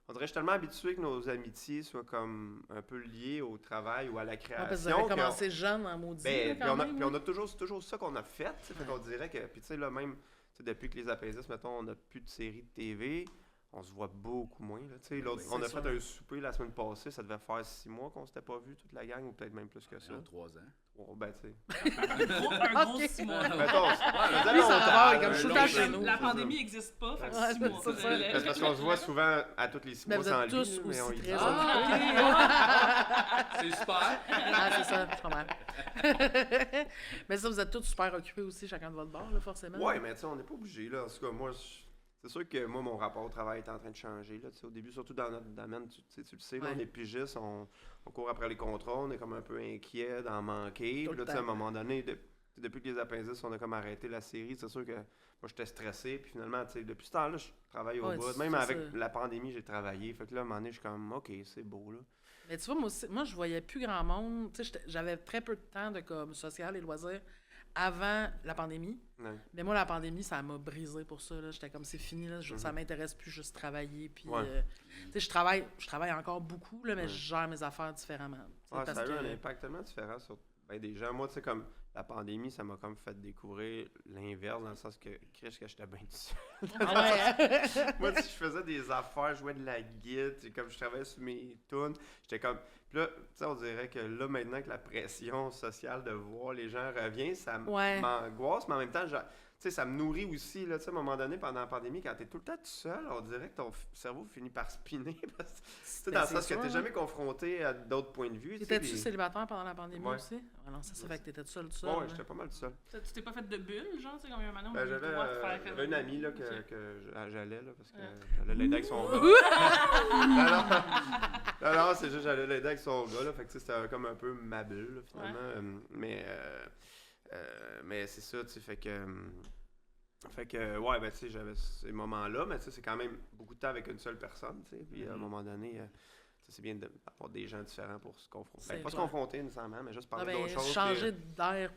On dirait que je suis tellement habitué que nos amitiés soient comme un peu liées au travail ou à la Ouais, création. parce que vous avez puis commencé jeune en maudit, ben, là, puis quand on a, même. puis on a toujours, c'est toujours ça qu'on a fait. Tu sais, fait qu'on dirait que. Puis tu sais, là, même, tu sais, depuis que les apaises, mettons, on n'a plus de séries de TV, on se voit beaucoup moins. Là, tu sais, l'autre, oui, on a c'est fait sûr. un souper la semaine passée, ça devait faire 6 mois qu'on s'était pas vu, toute la gang, ou peut-être même plus que ça. 3 ans. Bon, ben, tu sais. Un gros Ok. 6 mois. Mettons, ça faisait Lui, ça longtemps, va, là, comme je suis long tout le temps temps. chez nous. La C'est ça. pandémie n'existe pas, fait que Ouais, 6 mois. c'est ça. C'est parce qu'on se voit souvent à tous les 6 Mais mois vous sans êtes lui, tous mais on aussi y très dit. C'est super. Ah, c'est ça, je comprends. Mais ça, vous êtes tous super occupés aussi, chacun de votre bord, là, forcément. Ouais, mais tu sais, on n'est pas obligé, là. En tout cas, moi, c'est sûr que moi, mon rapport au travail est en train de changer, là. Tu sais, au début, surtout dans notre domaine, tu sais, tu le sais, là, Ouais. on est pigistes, on court après les contrats, on est comme un peu inquiet d'en manquer. Tout Puis le là, tu sais, à un temps. moment donné, depuis que les appendices, on a comme arrêté la série, c'est sûr que moi, j'étais stressé. Puis finalement, tu sais, depuis ce temps-là, je travaille au Ouais, bout. c'est Même avec ça. la pandémie, j'ai travaillé. Fait que là, à un moment donné, je suis comme, OK, c'est beau, là. Mais tu vois, moi aussi, moi, je voyais plus grand monde. Tu sais, j'avais très peu de temps de comme social et loisirs avant la pandémie. Ouais. Mais moi, la pandémie, ça m'a brisé pour ça. Là. J'étais comme, c'est fini, là. Ça m'intéresse plus juste travailler. Puis, Ouais. tu sais, je travaille encore beaucoup, là, mais Ouais. je gère mes affaires différemment. Tu sais, Ouais, parce ça a eu que- un impact tellement différent sur ben, des gens. Moi, tu sais, comme la pandémie, ça m'a comme fait découvrir l'inverse, dans le sens que, Chris, que j'étais bien tout seul. Ah ouais. Moi, si je faisais des affaires, je jouais de la guitare, tu sais, comme je travaillais sur mes tunes, j'étais comme. Puis là, tu sais, on dirait que là, maintenant que la pression sociale de voir les gens revient, ça Ouais. m'angoisse, mais en même temps, tu sais, ça me nourrit aussi, là, tu sais, à un moment donné, pendant la pandémie, quand t'es tout le temps tout seul, on dirait que ton cerveau finit par spinner, parce que, tu sais, dans le c'est sens que sûr, t'es hein. jamais confronté à d'autres points de vue, tu sais, T'étais-tu puis- célibataire pendant la pandémie Ouais. aussi? Ah non, ça fait que t'étais tout seul, tout seul. Ouais, là. j'étais pas mal tout seul. Tu t'es pas fait de bulle, genre, tu sais, comme il y a un moment où on Ben, a eu le droit de faire j'avais une amie là, Ok. que j'allais, là, parce que Ouais. j'allais l'aider avec son gars. non, c'est juste j'allais l'aider avec son gars, là, fait que tu sais, c'était comme un peu ma bulle, là, finalement. Mais c'est ça, tu sais, fait que... ouais, ben, tu sais, j'avais ces moments-là, mais tu sais, c'est quand même beaucoup de temps avec une seule personne, tu sais, puis à un moment donné... tu sais, c'est bien d'avoir des gens différents pour se confronter. C'est Ben, pas se clair. confronter nécessairement, mais juste Ah parler ben, d'autres choses. changer d'air.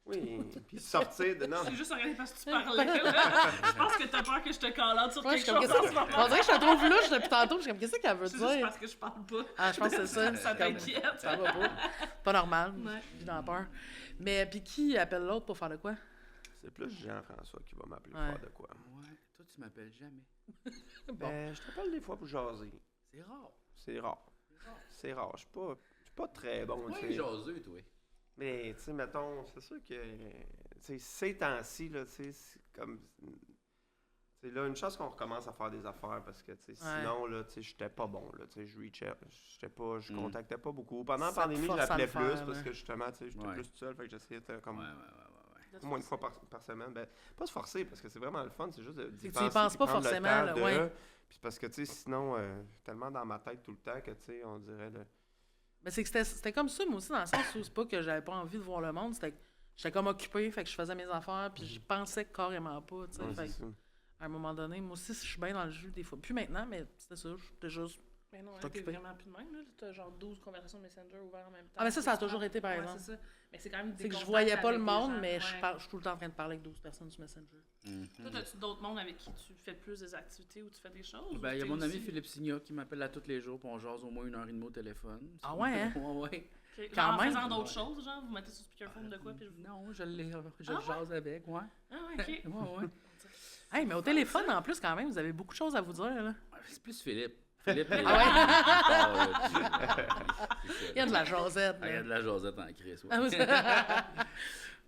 Oui, puis sortir de... Non, C'est juste regardé parce que tu parlais, là. Je pense que t'as peur que je te call sur Ouais, je quelque suis chose comme, en ce moment. on dirait que je te trouve louche depuis tantôt. Je suis comme, qu'est-ce qu'elle veut C'est juste dire? parce que je parle pas. Ah, je pense que c'est ça. Ça Comme, t'inquiète. Ça va pas. Pas normal. Ouais. J'ai dans peur. Mais puis qui appelle l'autre pour faire de quoi? c'est plus Jean-François qui va m'appeler Ouais. pour faire de quoi. Ouais, toi, tu m'appelles jamais. Ben, je t'appelle des fois pour jaser. C'est rare. C'est rare. C'est rare. Je suis pas très bon, tu Ouais, sais. jaseux, toi. Mais, tu sais, mettons, c'est sûr que, tu sais, ces temps-ci, là, tu sais, c'est comme... C'est là une chance qu'on recommence à faire des affaires parce que, tu sais, Ouais. sinon, là, tu sais, j'étais pas bon, là, tu sais, je Mm. contactais pas beaucoup. Pendant la Ça te pandémie, je force à l'appelais le plus faire, parce là. que, justement, tu sais, j'étais Ouais. plus tout seul, fait que j'essayais de, comme... Ouais. Au moins une fois par semaine. Ben, pas se forcer, parce que c'est vraiment le fun, c'est juste d'y C'est que tu y penser, penses puis pas prendre le forcément, temps là, de- ouais. Puis c'est parce que, tu sais, sinon, tellement dans ma tête tout le temps que, tu sais, on dirait... Mais c'est que c'était comme ça, moi aussi, dans le sens où c'est pas que j'avais pas envie de voir le monde, c'était que j'étais comme occupée, fait que je faisais mes affaires, puis j'y pensais carrément pas, tu sais. Ouais, Fait c'est que, ça. à un moment donné, moi aussi, je suis bien dans le jus des fois. Plus maintenant, mais c'était ça, j'étais juste... Mais non, Je hein, suis t'es occupée. vraiment plus de même, là. T'as genre 12 conversations Messenger ouvertes en même temps. Ah, mais ça a toujours été, par Ouais, exemple. c'est ça. Mais c'est quand même des C'est que je contacts voyais pas avec le des monde, gens, mais ouais. je suis tout le temps en train de parler avec 12 personnes sur Messenger. Toi, as-tu d'autres mondes avec qui tu fais plus des activités ou tu fais des choses? Ben, ou il y a t'es mon ami aussi- Philippe Signa qui m'appelle à tous les jours, puis on jase au moins 1h30 au téléphone. Ah ouais, hein? Ouais. Ok, Quand genre en même. faisant d'autres choses, genre, vous mettez sur speakerphone de quoi, puis je... Non, je le Ah jase avec, ouais. Ah, ouais, ok. Ouais. Hey, mais au téléphone, en plus, quand même, vous avez beaucoup de choses à vous dire, là. C'est plus Philippe. Philippe, Ah ouais? Il y a de la jasette, Ah, il y a là. de la jasette en crise, ouais. Ah, oui,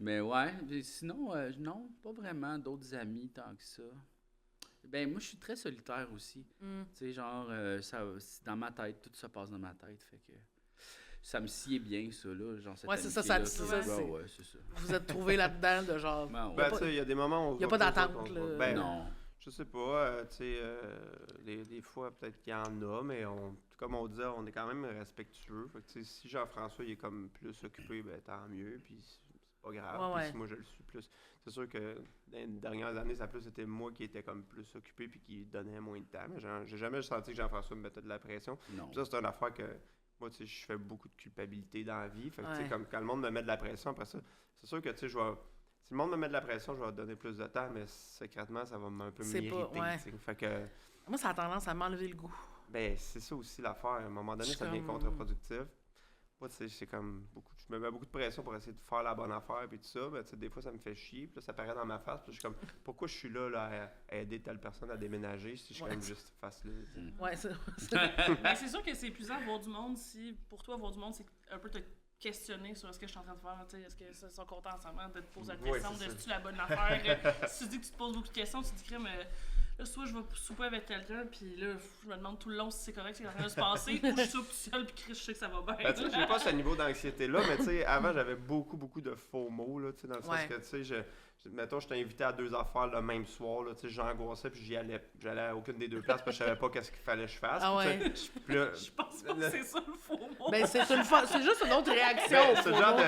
Mais ouais, puis sinon, non, pas vraiment d'autres amis tant que ça. Ben, moi, je suis très solitaire aussi. Mm. Tu sais, genre, c'est dans ma tête, tout se passe dans ma tête, fait que ça me sied bien, ça, là, genre cette Ouais, c'est ça, amitié-là, c'est que- ça, ouais, c'est- ouais, c'est ça. Vous êtes trouvés là-dedans, de genre... Ben, ouais. Ben, pas- tu sais, il y a des moments où on se y a voit pas plus, d'attente, on se là. voit- Ben, Non. je sais pas, tu sais, des fois, peut-être qu'il y en a, mais comme on disait, on est quand même respectueux. Fait que, tu sais, si Jean-François, il est comme plus occupé, ben, tant mieux, puis c'est pas grave. Ouais, Puis ouais. si moi, je le suis plus. C'est sûr que dans les dernières années, ça a plus été moi qui étais comme plus occupé, puis qui donnait moins de temps. Mais j'ai jamais senti que Jean-François me mettait de la pression. Non. Puis ça, c'est une affaire que moi, tu sais, je fais beaucoup de culpabilité dans la vie. Fait que, tu sais, Ouais. comme quand le monde me met de la pression, après ça, c'est sûr que, tu sais, si le monde me met de la pression, je vais leur donner plus de temps, mais secrètement, ça va un peu C'est m'irriter. pas- ouais. tu sais. Fait que, Moi, ça a tendance à m'enlever le goût. Ben, c'est ça aussi l'affaire. À un moment donné, Je suis ça devient comme- contre-productif. Moi, tu sais, c'est comme beaucoup. Je me mets beaucoup de pression pour essayer de faire la bonne affaire puis tout ça. Mais tu sais, des fois, ça me fait chier. Puis là, ça paraît dans ma face. Puis je suis comme, pourquoi je suis là, à aider telle personne à déménager si je suis Ouais. comme juste face-là? tu sais. Ouais, c'est... Ben, c'est sûr que c'est épuisant de voir du monde si, pour toi, voir du monde, c'est un peu te questionner sur ce que je suis en train de faire. Tu sais, est-ce qu'ils sont contents ensemble de te poser la Ouais, question c'est de ça. si tu la bonne affaire. Si tu dis que tu te poses beaucoup de questions, tu te dis, crème, là, soit je vais souper avec quelqu'un, puis là, je me demande tout le long si c'est correct, ce qui est en train de se passer, ou je soupe tout seul, puis je sais que ça va bien. Ben, tu sais, j'ai pas ce niveau d'anxiété-là, mais tu sais, avant, j'avais beaucoup de faux mots, là, tu sais, dans le sens Ouais. que, tu sais, mettons, j'étais invité à 2 affaires le même soir, là, tu sais, j'angoissais, puis j'allais à aucune des 2 places, parce que je savais pas qu'est-ce qu'il fallait que je fasse. Ah puis, ouais. tu sais, puis là, Je pense pas que c'est ça le faux mot. Ben, c'est juste une autre réaction. ben, au ce faux genre mot. de...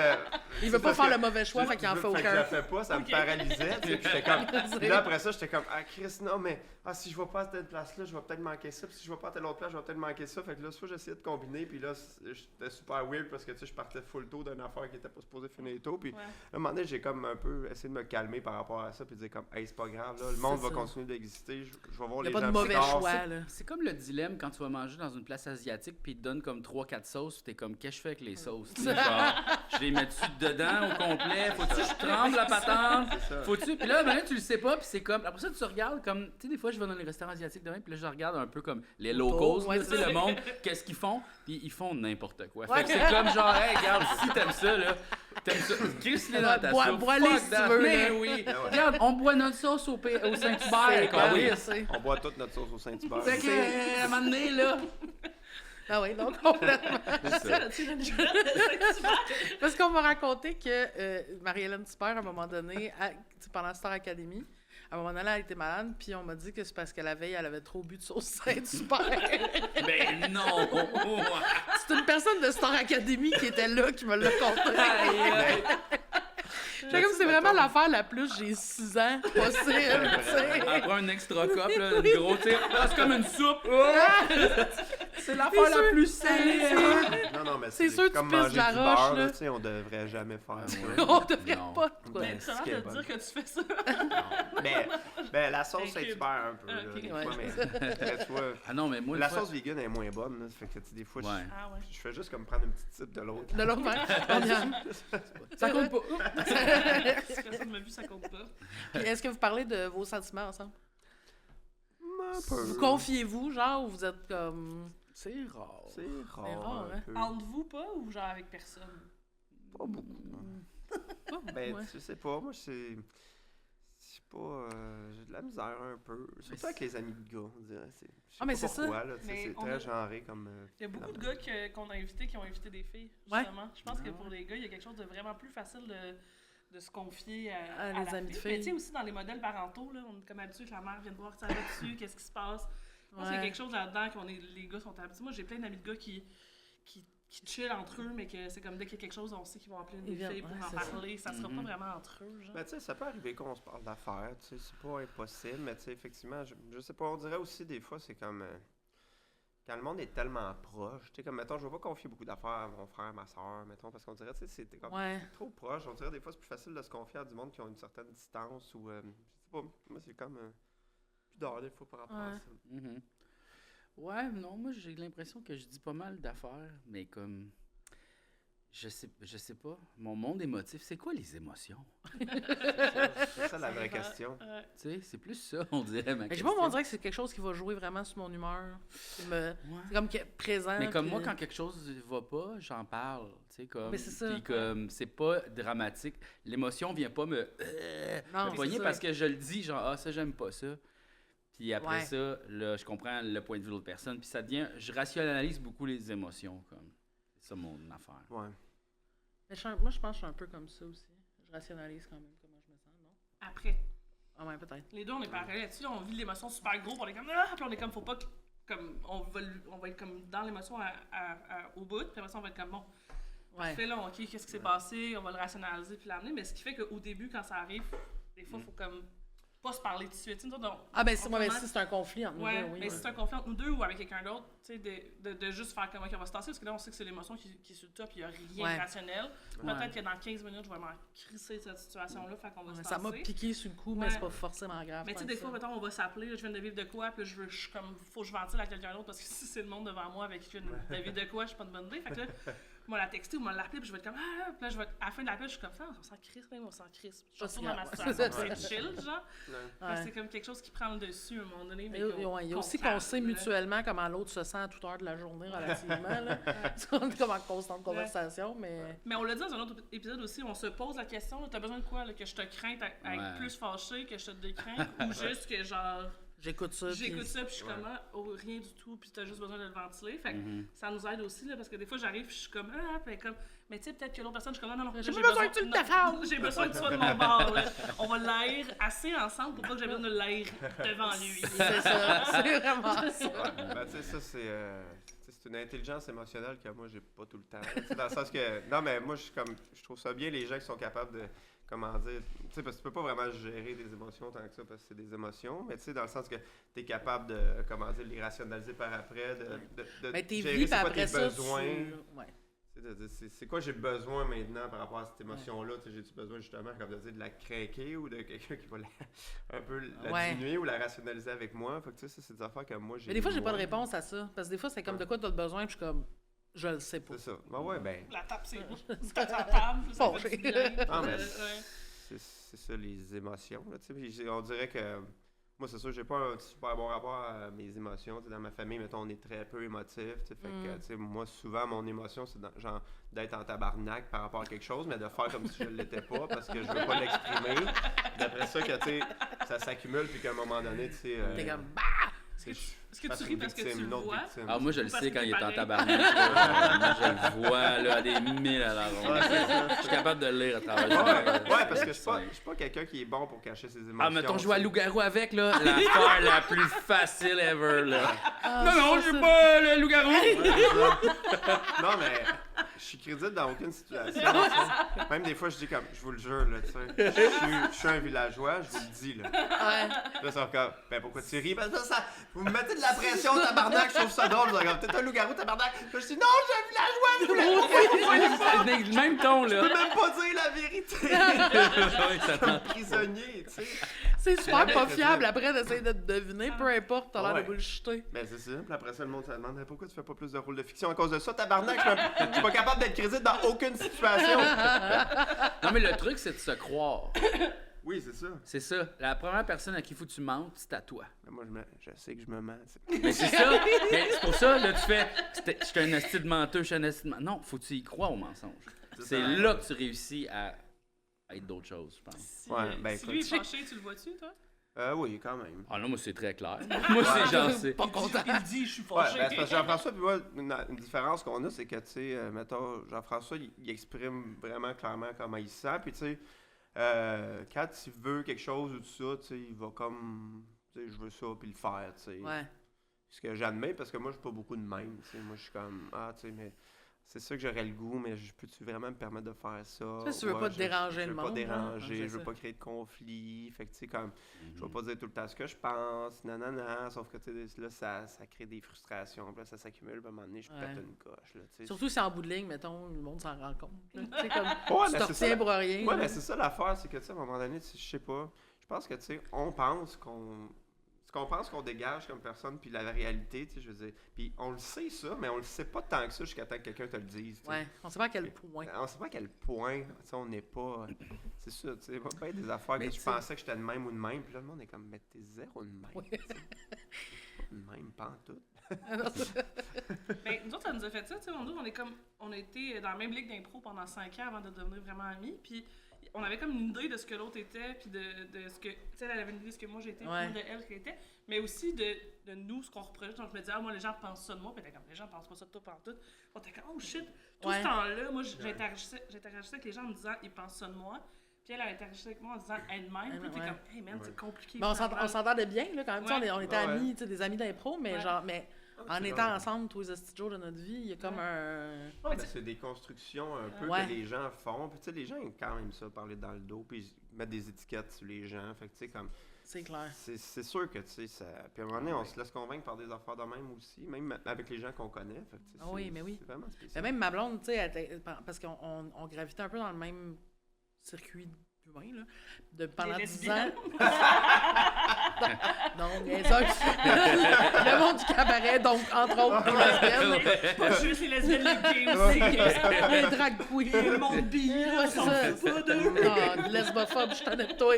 Il veut c'est pas parce faire que le mauvais choix, fait qu'il en fait que je aucun. la fais pas, ça me paralysait, tu sais, puis j'étais comme... C'est- Puis là, après ça, j'étais comme, ah, Chris, non, mais si je vais pas à telle place-là, je vais peut-être manquer ça, puis si je vais pas à telle autre place, je vais peut-être manquer ça. Fait que là, soit j'essayais de combiner, puis là, j'étais super weird parce que, tu sais, je partais full tôt d'une affaire qui était pas supposée finir tôt, puis Ouais. à un moment donné, j'ai comme un peu essayé de me calmer par rapport à ça, puis de dire comme, hey, c'est pas grave, là, le monde C'est va ça. continuer d'exister, je vais voir Il n'y les a pas gens de plus mauvais tard. choix, là. C'est comme le dilemme quand tu vas manger dans une place asiatique puis ils te donnent comme 3-4 sauces, t'es comme qu'est-ce que je fais avec les sauces? Tu sais, genre, je les mets-tu dedans au complet? Faut-tu que je tremble la patente? C'est ça. Faut-tu? Puis là, maintenant, tu le sais pas, puis c'est comme. Après ça, tu regardes comme. Tu sais, des fois, je vais dans les restaurants asiatiques demain, puis là, je regarde un peu comme les locals, Ouais, là, tu sais, c'est le ça. monde, qu'est-ce qu'ils font, puis ils font n'importe quoi. Ouais. Fait que c'est comme genre, hey, regarde, si t'aimes ça, là, t'aimes ça, crisse-les dans ta soupe. Bois-les Fuck si tu that. veux, Mais là. oui. Ah ouais. Regarde, on boit notre sauce au Saint-Hubert. C'est quoi, oui. c'est- On boit toute notre sauce au Saint-Hubert. Fait que, à un moment donné, là. Ah oui, donc complètement. C'est ça. Tu sais, Parce qu'on m'a raconté que Marie-Hélène Super, à un moment donné, tu sais, pendant Star Academy, à un moment donné, elle était malade, puis on m'a dit que c'est parce que la veille, elle avait trop bu de sauce Saint-Super. Ben non! C'est une personne de Star Academy qui était là qui me l'a conté. J'ai comme c'est vraiment l'affaire la plus j'ai 6 ans possible, tu sais. Elle prend un extra cup, là, une grosse tire. Ah, c'est comme une soupe. Oh! C'est l'affaire la plus salée. Non, mais C'est sûr que comme tu pisses manger de la du roche, beurre, là. tu sais, on devrait jamais faire ça. On devrait Non. pas. Quoi. Ben, ça c'est va qu'elle te est dire que tu fais ça. Ben, la sauce, c'est Incube. super un peu. Là, Ok. des Ouais. fois, mais tu vois, Ah non, mais moi, la une fois- sauce vegan est moins bonne. Là, fait que tu sais, des fois, Ouais. Ah ouais. je fais juste comme prendre une petite type de l'autre. De l'autre manière. Ça compte pas. Si personne m'a vu, ça compte pas. Puis est-ce que vous parlez de vos sentiments ensemble? Un peu. Vous confiez-vous, genre, ou vous êtes comme... C'est rare. C'est rare, rare, un hein. peu. Entre vous, pas, ou genre avec personne? Pas beaucoup. Ben, Ouais. tu sais pas, moi, c'est pas... j'ai de la misère un peu. Surtout c'est- avec les amis de gars, on dirait. Je sais Ah, mais pas c'est ça. pourquoi, là, tu sais, Mais c'est on très a- genré comme... Il y a beaucoup de gars qu'on a invités qui ont invité des filles, Ouais. justement. Je pense que pour les gars, il y a quelque chose de vraiment plus facile de se confier à les la amis de fille. Mais tu sais, filles. aussi dans les modèles parentaux, là, on est comme habitué que la mère vienne voir ça là-dessus, qu'est-ce qui se passe. Je pense qu'il y a Ouais. quelque chose là-dedans qu'on est, les gars sont habitués. Moi, j'ai plein d'amis de gars qui chill entre eux, mais que c'est comme dès qu'il y a quelque chose, on sait qu'ils vont appeler une Ils des filles viennent, pour ouais, en c'est ça. parler. Ça sera pas vraiment entre eux, genre. Ben, tu sais, ça peut arriver qu'on se parle d'affaires, tu sais, c'est pas impossible, mais tu sais, effectivement, je sais pas, on dirait aussi des fois, c'est comme, quand le monde est tellement proche, tu sais, comme, mettons, je vais pas confier beaucoup d'affaires à mon frère, ma soeur, mettons, parce qu'on dirait, tu sais, c'était comme Ouais. trop proche, on dirait des fois, c'est plus facile de se confier à du monde qui ont une certaine distance, ou, je sais pas, moi, c'est comme, plus d'heures, des fois, par rapport à Ouais. ça. Mhm. Ouais, non, moi j'ai l'impression que je dis pas mal d'affaires, mais comme. Je sais pas. Mon monde émotif, c'est quoi les émotions? C'est ça la vraie question. Ouais. Tu sais, c'est plus ça, on dirait, ma Mais je sais question. pas, mais on dirait que c'est quelque chose qui va jouer vraiment sur mon humeur. C'est Ouais. comme présent. Mais comme puis- moi, quand quelque chose va pas, j'en parle, tu sais, comme... Mais c'est ça. Puis comme, c'est pas dramatique. L'émotion vient pas me Non, me pogner c'est ça. parce que je le dis, genre, ah, ça, j'aime pas ça. Puis après Ouais. ça, là, je comprends le point de vue de l'autre personne. Puis ça devient... Je rationalise beaucoup les émotions, comme. C'est ça mon affaire. Ouais. Mais moi, je pense que je suis un peu comme ça aussi. Je rationalise quand même comment je me sens, non? Après. Ah ouais, peut-être. Les deux, on est pareil là-dessus. On vit l'émotion super gros. On est comme, ah! Puis on est comme, faut pas que. Comme, on va être comme dans l'émotion au bout. Puis après ça, on va être comme, bon, Ouais. fais là, ok, qu'est-ce qui s'est passé? On va le rationaliser puis l'amener. Mais ce qui fait qu'au début, quand ça arrive, des fois, faut comme pas se parler tout de suite. Tu sais, nous autres, si c'est un conflit entre nous ouais, deux, oui. mais si c'est un conflit entre nous deux ou avec quelqu'un d'autre, tu sais, de juste faire comment on va se tasser, parce que là, on sait que c'est l'émotion qui est sur le top, il n'y a rien de rationnel. Ouais. Peut-être que dans 15 minutes, je vais m'en crisser cette situation-là, fait qu'on va se tasser. Ça m'a piqué sur le coup, mais c'est pas forcément grave. Mais tu sais, des fois, mettons, on va s'appeler, là, je viens de vivre de quoi, puis là, faut que je ventile à quelqu'un d'autre, parce que si c'est le monde devant moi avec qui je viens de vivre de quoi, je suis pas de bonne idée. Fait que là, moi, la texter ou moi l'appeler, puis je vais être comme puis là, à la fin de l'appel, je suis comme on s'en crisse, même, on s'en crisse. Je retourne dans ma situation, c'est chill, genre. C'est comme quelque chose qui prend le dessus à un moment donné. Mais il y a aussi qu'on sait mutuellement comment l'autre se sent à toute heure de la journée, relativement. Là. On est comme en constante conversation, mais... Mais on l'a dit dans un autre épisode aussi, on se pose la question, t'as besoin de quoi, là, que je te crains à être plus fâché, que je te décrains, ou juste que genre... J'écoute ça, puis je suis comme, rien du tout, puis t'as juste besoin de le ventiler. Fait que ça nous aide aussi, là, parce que des fois, j'arrive, puis je suis comme, mais tu sais, peut-être que l'autre personne, je suis comme, non, j'ai besoin que tu le défendes. J'ai besoin que tu sois de mon bord, là. On va l'haïr assez ensemble pour pas que j'ai besoin de l'haïr devant lui. C'est ça, c'est vraiment ça. Ben, tu sais, ça, c'est une intelligence émotionnelle que moi, j'ai pas tout le temps. Dans le sens que, non, mais moi, je trouve ça bien, les gens qui sont capables de, comment dire, tu sais, parce que tu peux pas vraiment gérer des émotions tant que ça, parce que c'est des émotions, mais tu sais, dans le sens que tu es capable de, comment dire, les rationaliser par après, de mais t'es gérer vie, c'est quoi après tes ça, besoins. Ouais. C'est quoi j'ai besoin maintenant par rapport à cette émotion-là? J'ai-tu besoin justement, comme de dire, de la craquer ou de quelqu'un qui va un peu la diminuer ou la rationaliser avec moi? Fait que tu sais, c'est des affaires que moi j'ai. Mais des fois, j'ai pas de réponse à ça. Parce que des fois, c'est comme de quoi tu as besoin, puis je suis comme, je le sais pas. C'est ça. Ben. La tape, c'est la table. Bon, c'est ça, les émotions. Là, on dirait que. Moi, c'est sûr, j'ai pas un super bon rapport à mes émotions. Dans ma famille, mettons, on est très peu émotif. Fait que, moi, souvent, mon émotion, c'est genre d'être en tabarnak par rapport à quelque chose, mais de faire comme si je ne l'étais pas parce que je veux pas l'exprimer. D'après ça, que, ça s'accumule, puis qu'à un moment donné, tu sais. T'es comme, Est-ce que tu ris parce que tu le vois? Ah, moi, je le sais quand il est en tabarnak. Moi, je le vois là, à des milles à la ronde. Je suis capable de le lire à travers le Ouais, parce que je suis pas quelqu'un qui est bon pour cacher ses émotions. Ah, mettons, jouer à loup-garou avec, là, l'affaire la plus facile ever, là. Non, j'ai pas le loup-garou! Non, mais je suis crédible dans aucune situation. Même des fois, je dis comme, je vous le jure, là, tu sais. Je suis un villageois, je vous le dis, là. Là, c'est encore, ben pourquoi tu ris? Parce que ça, vous me mettez de la pression, tabarnak, je trouve ça drôle. Je dis, t'es un loup-garou, tabarnak. Là, je dis, non, je suis un villageois, je Le même ton, Je là. peux même pas dire la vérité. Ça Comme prisonnier, tu sais. c'est super pas crédible. fiable après d'essayer de te deviner, peu importe, t'as l'air de bullshiter. Ben, c'est ça. Puis après ça, le monde se demande, pourquoi tu fais pas plus de rôles de fiction à cause de ça, tabarnak? Je suis pas capable d'être crédible dans aucune situation. Non, mais le truc, c'est de se croire. Oui, c'est ça. C'est ça. La première personne à qui faut que tu mentes, c'est à toi. Mais moi, je sais que je me mens. Tu sais. Mais c'est ça. Mais c'est pour ça, là, tu fais. Je suis un asti de menteur, je suis un asti de menteur. Non, faut que tu y crois au mensonge. C'est ça. là que tu réussis à être d'autres choses, je pense. Si lui est fâché, tu le vois-tu, toi? Oui, quand même. Ah non, moi, c'est très clair. Moi, c'est genre. Pas content. Il dit, je suis Ouais, fâché. ben, c'est parce que Jean-François, puis moi, une différence qu'on a, c'est que, tu sais, mettons, Jean-François, il exprime vraiment clairement comment il se sent, puis tu sais, quand il veut quelque chose ou tout ça, tu sais, il va comme, tu sais, je veux ça, puis le faire, tu sais. Ouais. Ce que j'admets, parce que moi, je suis pas beaucoup de même, tu sais. Moi, je suis comme, tu sais, mais c'est ça que j'aurais le goût, mais peux-tu vraiment me permettre de faire ça? Tu veux pas te déranger je le veux monde. pas hein? déranger, Ouais, je veux pas créer de conflit. Fait que, tu sais, comme, je vais pas dire tout le temps ce que je pense, nanana, sauf que, tu sais, là, ça crée des frustrations, puis là, ça s'accumule, puis à un moment donné, je pète une coche, là, tu sais. Surtout si en bout de ligne, mettons, le monde s'en rend compte. Tu sais, comme, Ouais, tu mais t'en c'est ça, retiens pour rien. Ouais, là. mais c'est ça l'affaire, c'est que, tu sais, à un moment donné, je sais pas, je pense que, tu sais, on pense qu'on... Ce qu'on pense qu'on dégage comme personne, puis la réalité, tu sais, je veux dire. Puis on le sait ça, mais on le sait pas tant que ça jusqu'à temps que quelqu'un te le dise. Tu sais. Ouais, on sait pas à quel point. On sait pas à quel point, tu sais, on n'est pas. C'est ça, tu sais, pas être des affaires Mais que je tu sais- pensais que j'étais de même ou de même, puis là, le monde est comme, mais t'es zéro de même. Tu sais. Pas de même, pas en tout. Ben, nous autres, ça nous a fait ça, tu sais, on a été dans la même ligue d'impro pendant 5 ans avant de devenir vraiment amis, puis on avait comme une idée de ce que l'autre était, puis de ce que, tu sais, elle avait une idée de ce que moi j'étais, Ouais. puis de elle qu'elle était, mais aussi de nous, ce qu'on reproduit. Donc je me disais, moi les gens pensent ça de moi, puis elle était comme, les gens pensent pas ça de toi pantoute. On était comme, oh shit, tout Ouais. ce temps-là, moi j'interagissais avec les gens en me disant, ils pensent ça de moi, puis elle interagissait avec moi en disant elle-même, puis t'es Ouais. comme, hey man, c'est compliqué. Mais on finalement. s'entendait bien, là, quand même. Tu sais, Ouais. on était Ouais, ouais. amis, tu sais, des amis d'impro, mais Ouais. genre, mais en c'est étant comme- ensemble tous les hosties jours de notre vie, il y a comme un... Ouais, mais c'est des constructions un peu Ouais. que les gens font. Puis tu sais, les gens aiment quand même ça, parler dans le dos, puis mettre des étiquettes sur les gens. Fait que tu sais, comme. C'est clair. C'est sûr que, tu sais, ça... Puis à un moment donné, on se laisse convaincre par des affaires de même aussi, même avec les gens qu'on connaît. Fait que, tu sais, Ah oui, mais oui. C'est vraiment Mais spécial. même ma blonde, tu sais, parce qu'on gravitait un peu dans le même circuit humain, là, pendant 10 ans. Non, niaiseuse. Le monde du cabaret, donc, entre autres, les lesbiennes. Pas juste les lesbiennes, les gays aussi. Les drag queens. Le monde bi, Ouais, c'est ça. Ah, lesbophobe, je t'en ai de toi.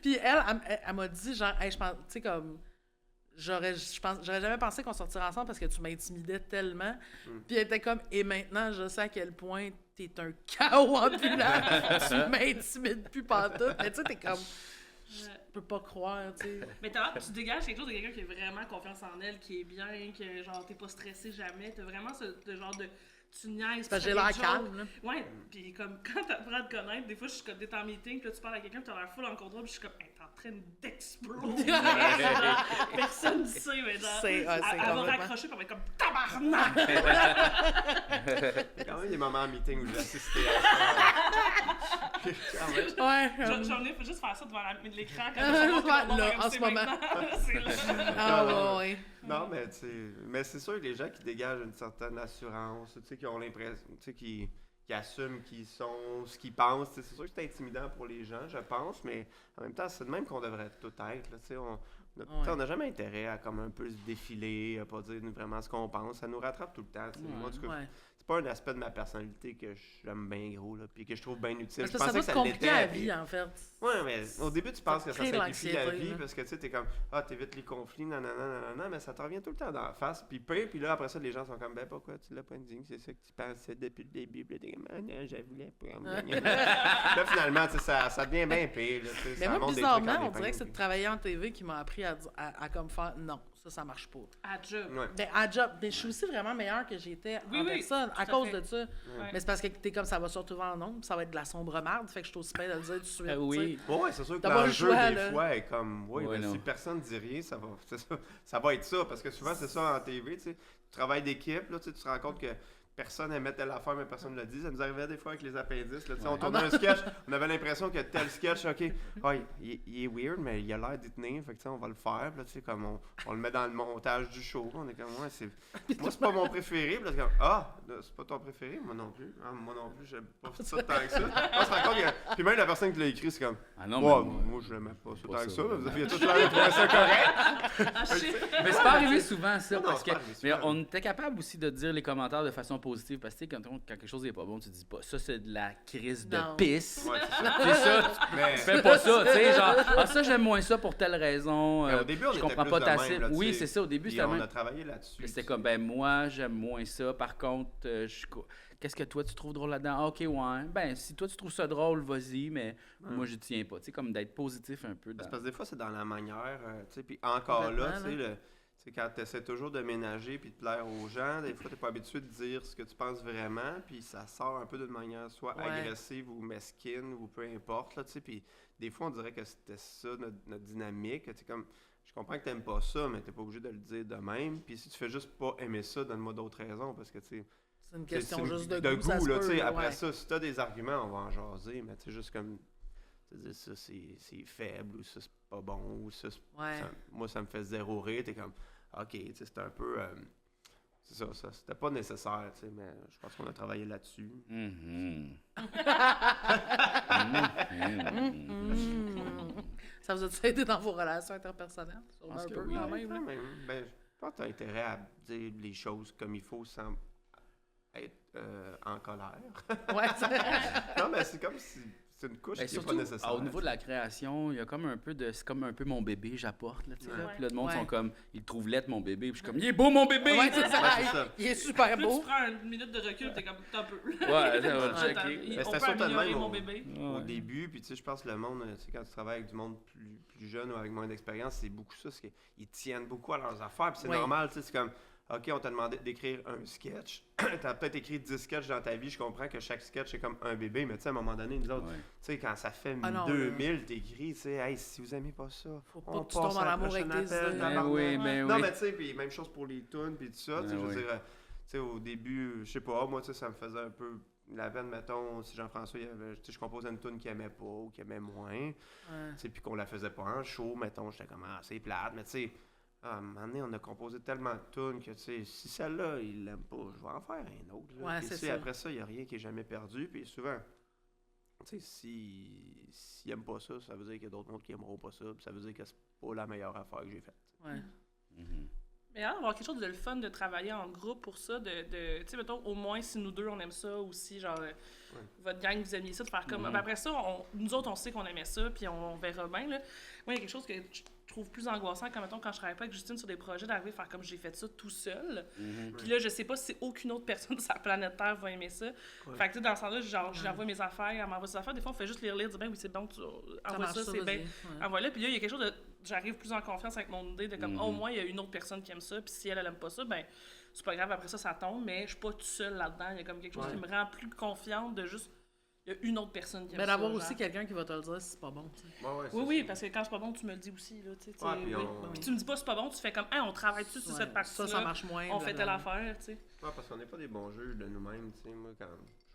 Puis elle m'a dit, genre, hey, je pense, tu sais, comme, j'aurais jamais pensé qu'on sortirait ensemble parce que tu m'intimidais tellement. Puis elle était comme, et maintenant, je sais à quel point t'es un chaos ambulant. Tu m'intimides plus pantoute. Mais tu sais, t'es comme, je peux pas croire, tu sais. Mais tu dégages quelque chose de quelqu'un qui a vraiment confiance en elle, qui est bien, que genre t'es pas stressé jamais. T'as vraiment ce genre de. Tu niaises. Parce que j'ai l'air calme, là. Ouais, pis comme quand t'apprends à te connaître, des fois je suis comme t'es en meeting, pis là tu parles à quelqu'un, pis t'as l'air full en contrôle, pis je suis comme, hey, t'es en train d'exploser. Personne ne sait, mais genre, C'est elle va complètement. raccrocher, pis elle va être comme tabarnak! Il y a quand même des moments en meeting où j'ai assisté à ça. Quand même. Ouais. J'en ai juste faire ça devant l'écran quand Là, en ce moment. C'est là. Ah ouais. Non, mais tu sais, mais c'est sûr que les gens qui dégagent une certaine assurance, tu sais, qui ont l'impression, tu sais, qui assument qu'ils sont ce qu'ils pensent, tu sais, c'est sûr que c'est intimidant pour les gens, je pense, mais en même temps, c'est de même qu'on devrait tout être, là, tu sais, on n'a jamais intérêt à comme un peu se défiler, à pas dire vraiment ce qu'on pense, ça nous rattrape tout le temps, tu sais. Moi, en tout cas, Ouais. c'est pas un aspect de ma personnalité que j'aime bien gros, là, puis que je trouve bien utile. Parce Je que ça pensais doit que te ça compliquer l'était, la puis- vie, en fait. Ouais, mais au début, tu penses que ça crée de simplifie la l'anxiété, vie là. parce que tu sais, t'es comme, t'évites les conflits, nanana, mais ça te revient tout le temps dans la face. Puis pire, puis là, après ça, les gens sont comme, ben pourquoi tu l'as pas dit, c'est ça que tu pensais depuis le début. Puis là, t'es comme, ah non, je voulais pas. Là, finalement, tu sais, ça devient bien pire. Là, tu sais, Mais ça moi, monte des bizarrement, trucs en on dirait que c'est de épingle, travailler en TV qui m'a appris à comme faire non, ça marche pas. À job. puis- Ouais. Ben, à job, mais je suis aussi vraiment meilleure que j'étais Oui, en oui, personne à tout à cause fait. de ça. Ouais. Mais c'est parce que t'es comme ça va se retrouver en nombre, ça va être de la sombre marde, fait que je suis aussi bien de le dire tout de suite. Ah oui. tu sais. Ouais, c'est sûr que T'as pas le l'enjeu, choix, des là. fois, est comme, oui, Ouais, ben, non. si personne dit rien, ça va être ça. Parce que souvent, c'est ça en TV, tu sais. Tu travailles d'équipe, là, tu sais, tu te rends compte que personne aimait telle affaire, mais personne ne l'a dit. Ça nous arrivait des fois avec les appendices, là, tu sais, on tournait un sketch, on avait l'impression que tel sketch, ok, il est weird, mais il a l'air d'y tenir, fait que, tu sais, on va le faire, puis là, tu sais, comme on le met dans le montage du show, on est comme, ouais, moi, c'est pas mon préféré, puis là, c'est comme, là, c'est pas ton préféré, moi non plus. Ah, moi non plus, j'aime pas ça tant que ça. On se rend compte que, puis même la personne qui l'a écrit, c'est comme, Ah non, ouais, mais moi, je l'aimais pas ça pas tant que ça, ça, ouais. vous aviez tous l'air de trouver ça correct. Ah, shit. Mais c'est pas arrivé souvent, ça, Non, parce c'est que. pas arrivé Mais souvent. on était capable aussi de dire les commentaires de façon positive, parce que tu sais, quand quelque chose n'est pas bon, tu dis pas ça, c'est de la crise de Non. pisse. Ouais, c'est ça. C'est ça, Mais- tu fais pas ça, tu sais, genre, ça j'aime moins ça pour telle raison, Mais au début, on je était comprends plus pas de ta même, cible. là, tu Oui, sais. c'est ça, au début Puis c'était on même. a travaillé là-dessus. C'était tu comme, sais. ben moi, j'aime moins ça. Par contre, qu'est-ce que toi, tu trouves drôle là-dedans? Ah, OK, ouais. Ben, si toi, tu trouves ça drôle, vas-y, mais moi, je tiens pas. Tu sais, comme d'être positif un peu. C'est Dans... parce que des fois, c'est dans la manière, tu sais, puis encore là, Complètement, tu sais, c'est quand tu essaies toujours de ménager puis de plaire aux gens, des fois, tu n'es pas habitué de dire ce que tu penses vraiment, puis ça sort un peu d'une manière soit Ouais. agressive ou mesquine ou peu importe, là, tu sais, puis des fois, on dirait que c'était ça, notre dynamique, tu sais, comme, je comprends que tu n'aimes pas ça, mais tu n'es pas obligé de le dire de même, puis si tu fais juste pas aimer ça, donne-moi d'autres raisons, parce que, tu sais, C'est une c'est question une- juste de goût, ça se là, peut, tu sais, là, après ouais. ça, si t'as des arguments, on va en jaser, mais tu sais, juste comme, tu sais, ça, c'est faible, ou ça, c'est pas bon, ou ça, Ouais. moi, ça me fait zéro rire, t'es comme, ok, tu sais, c'est un peu, c'est ça, c'était pas nécessaire, tu sais, mais je pense qu'on a travaillé là-dessus. Mhm. Ça vous a-tu aidé dans vos relations interpersonnelles? Sûrement pense un que peu, oui. quand même. là. Quand même, ben, je pense que t'as intérêt à dire les choses comme il faut sans être en colère. Ouais, c'est- Non, mais c'est comme si c'est une couche Ben, qui est pas surtout, nécessaire. au niveau de la création, il y a comme un peu de. C'est comme un peu mon bébé, j'apporte. Là, tu sais, là. Ouais. Puis là, le monde Ouais. sont comme. Ils trouvent laid mon bébé. Puis je suis comme, il est beau mon bébé! ouais, c'est ça. Ouais, c'est ça. Il est super Plus tu beau. prends une minute de recul, t'es comme, t'as un peu. Ouais, ça va le Attends, checker. Mais on c'était peut ça tout de améliorer même mon au- bébé. Au Ouais. début, puis tu sais, je pense que le monde, tu sais, quand tu travailles avec du monde plus jeune ou avec moins d'expérience, c'est beaucoup ça, c'est qu'ils tiennent beaucoup à leurs affaires, puis c'est Oui. normal, tu sais, c'est comme, OK, on t'a demandé d'écrire un sketch, t'as peut-être écrit 10 sketchs dans ta vie, je comprends que chaque sketch est comme un bébé, mais tu sais, à un moment donné, nous autres, Ouais. tu sais, quand ça fait Ah non, 2000, t'écris, tu sais, hey, si vous aimez pas ça, Faut pas on que tu tombes passe en à la amour avec prochaine tes appel, idées. Ben tabarnak. oui, ben Non, oui. mais tu sais, puis même chose pour les tunes, puis tout ça, tu sais, Ben je veux oui. dire, tu sais, au début, je sais pas, moi, tu sais, ça me faisait un peu il avait, mettons, si Jean-François, je composais une tune qu'il aimait pas ou qu'il aimait moins, puis qu'on la faisait pas en show, mettons, j'étais comme, c'est plate, mais tu sais, à un moment donné, on a composé tellement de tunes que, tu sais, si celle-là, il l'aime pas, je vais en faire un autre. Là. Ouais, Puis, c'est tu sais, ça. après ça, il n'y a rien qui est jamais perdu, puis souvent, tu sais, s'il aime pas ça, ça veut dire qu'il y a d'autres mondes qui aimeront pas ça, puis ça veut dire que c'est pas la meilleure affaire que j'ai faite. Ouais. Mais alors, avoir quelque chose de le fun de travailler en groupe pour ça, tu sais, mettons, au moins si nous deux on aime ça, ou si, genre, votre gang vous aimiez ça, de faire comme. Ben, après ça, nous autres, on sait qu'on aimait ça, puis on verra bien, là. Moi, il y a quelque chose que je trouve plus angoissant, quand, mettons, quand je travaille pas avec Justine sur des projets, d'arriver à faire comme j'ai fait ça tout seul. Puis là, je sais pas si aucune autre personne sur la planète Terre va aimer ça. Fait que, tu sais, dans ce sens-là, genre, j'envoie mes affaires, elle m'envoie ses affaires. Des fois, on fait juste lire, dire, ben oui, c'est bon, tu envoies ça, c'est bien. Envoie-le. Puis là, il y a quelque chose de. J'arrive plus en confiance avec mon idée de comme, au moins, il y a une autre personne qui aime ça, puis si elle aime pas ça, ben, c'est pas grave, après ça tombe, mais je suis pas tout seul là-dedans. Il y a comme quelque chose qui me rend plus confiante de juste. Il y a une autre personne qui aime ça. Mais d'avoir genre. aussi quelqu'un qui va te le dire si c'est pas bon, tu sais. Oui, parce que quand c'est pas bon, tu me le dis aussi, là, tu sais. puis Tu me dis pas c'est pas bon, tu fais comme, on travaille dessus sur cette partie-là. Ça marche moins. On fait telle affaire, tu sais. Ouais, parce qu'on n'est pas des bons juges de nous-mêmes, tu sais. Moi, quand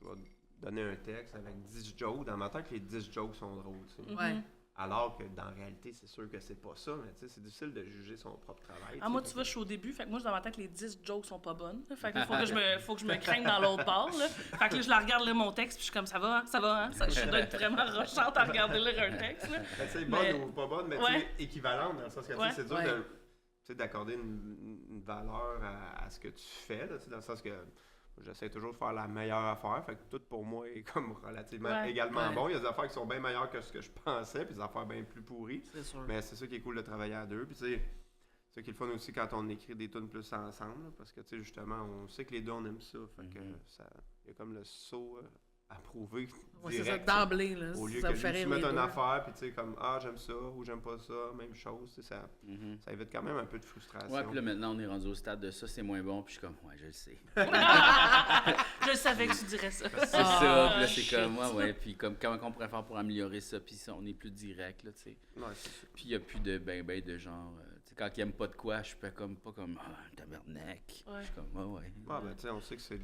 je vais donner un texte avec 10 jokes, dans ma tête, les 10 jokes sont drôles, tu sais. Ouais. Alors que dans la réalité, c'est sûr que c'est pas ça, mais tu sais, c'est difficile de juger son propre travail. Moi, tu vois, je suis au début, fait que moi, dans ma tête, les 10 jokes sont pas bonnes. Là. Fait que faut que je me craigne dans l'autre bord, là. Fait que là, je la regarde lire mon texte, puis je suis comme, ça va, hein? Je dois être vraiment rochante à regarder lire un texte, là. C'est bonne ou pas bonne, mais tu sais, équivalente, dans le sens que tu sais, c'est dur Ouais. de, tu sais, d'accorder une valeur à ce que tu fais, là, tu sais, dans le sens que j'essaie toujours de faire la meilleure affaire, fait que tout pour moi est comme relativement également Ouais. bon. Il y a des affaires qui sont bien meilleures que ce que je pensais, puis des affaires bien plus pourries. C'est sûr. Mais c'est ça qui est cool de travailler à deux. Puis tu sais, c'est ça qui est le fun aussi quand on écrit des tunes plus ensemble, là, parce que tu sais, justement, on sait que les deux on aime ça. Fait que ça, il y a comme le saut à prouver Ouais, c'est ça, direct. d'emblée, là. Au lieu ça que me fait tu rire mettes les une deux. affaire, puis tu sais, comme j'aime ça ou j'aime pas ça, même chose, tu sais, ça évite quand même un peu de frustration. Ouais, puis là, maintenant, on est rendu au stade de ça, c'est moins bon, puis je suis comme, ouais, je le sais. Je savais que tu dirais ça. C'est ça, puis là, c'est comme, ouais, puis comme, comment on pourrait faire pour améliorer ça, puis ça, on est plus direct, là, tu sais. Ouais, c'est ça. Puis il n'y a plus de de genre, tu sais, quand ils aiment pas de quoi, je fais comme, pas comme, tabarnak. Ouais. Je suis comme, ouais. Ouais, ben tu sais, on sait que c'est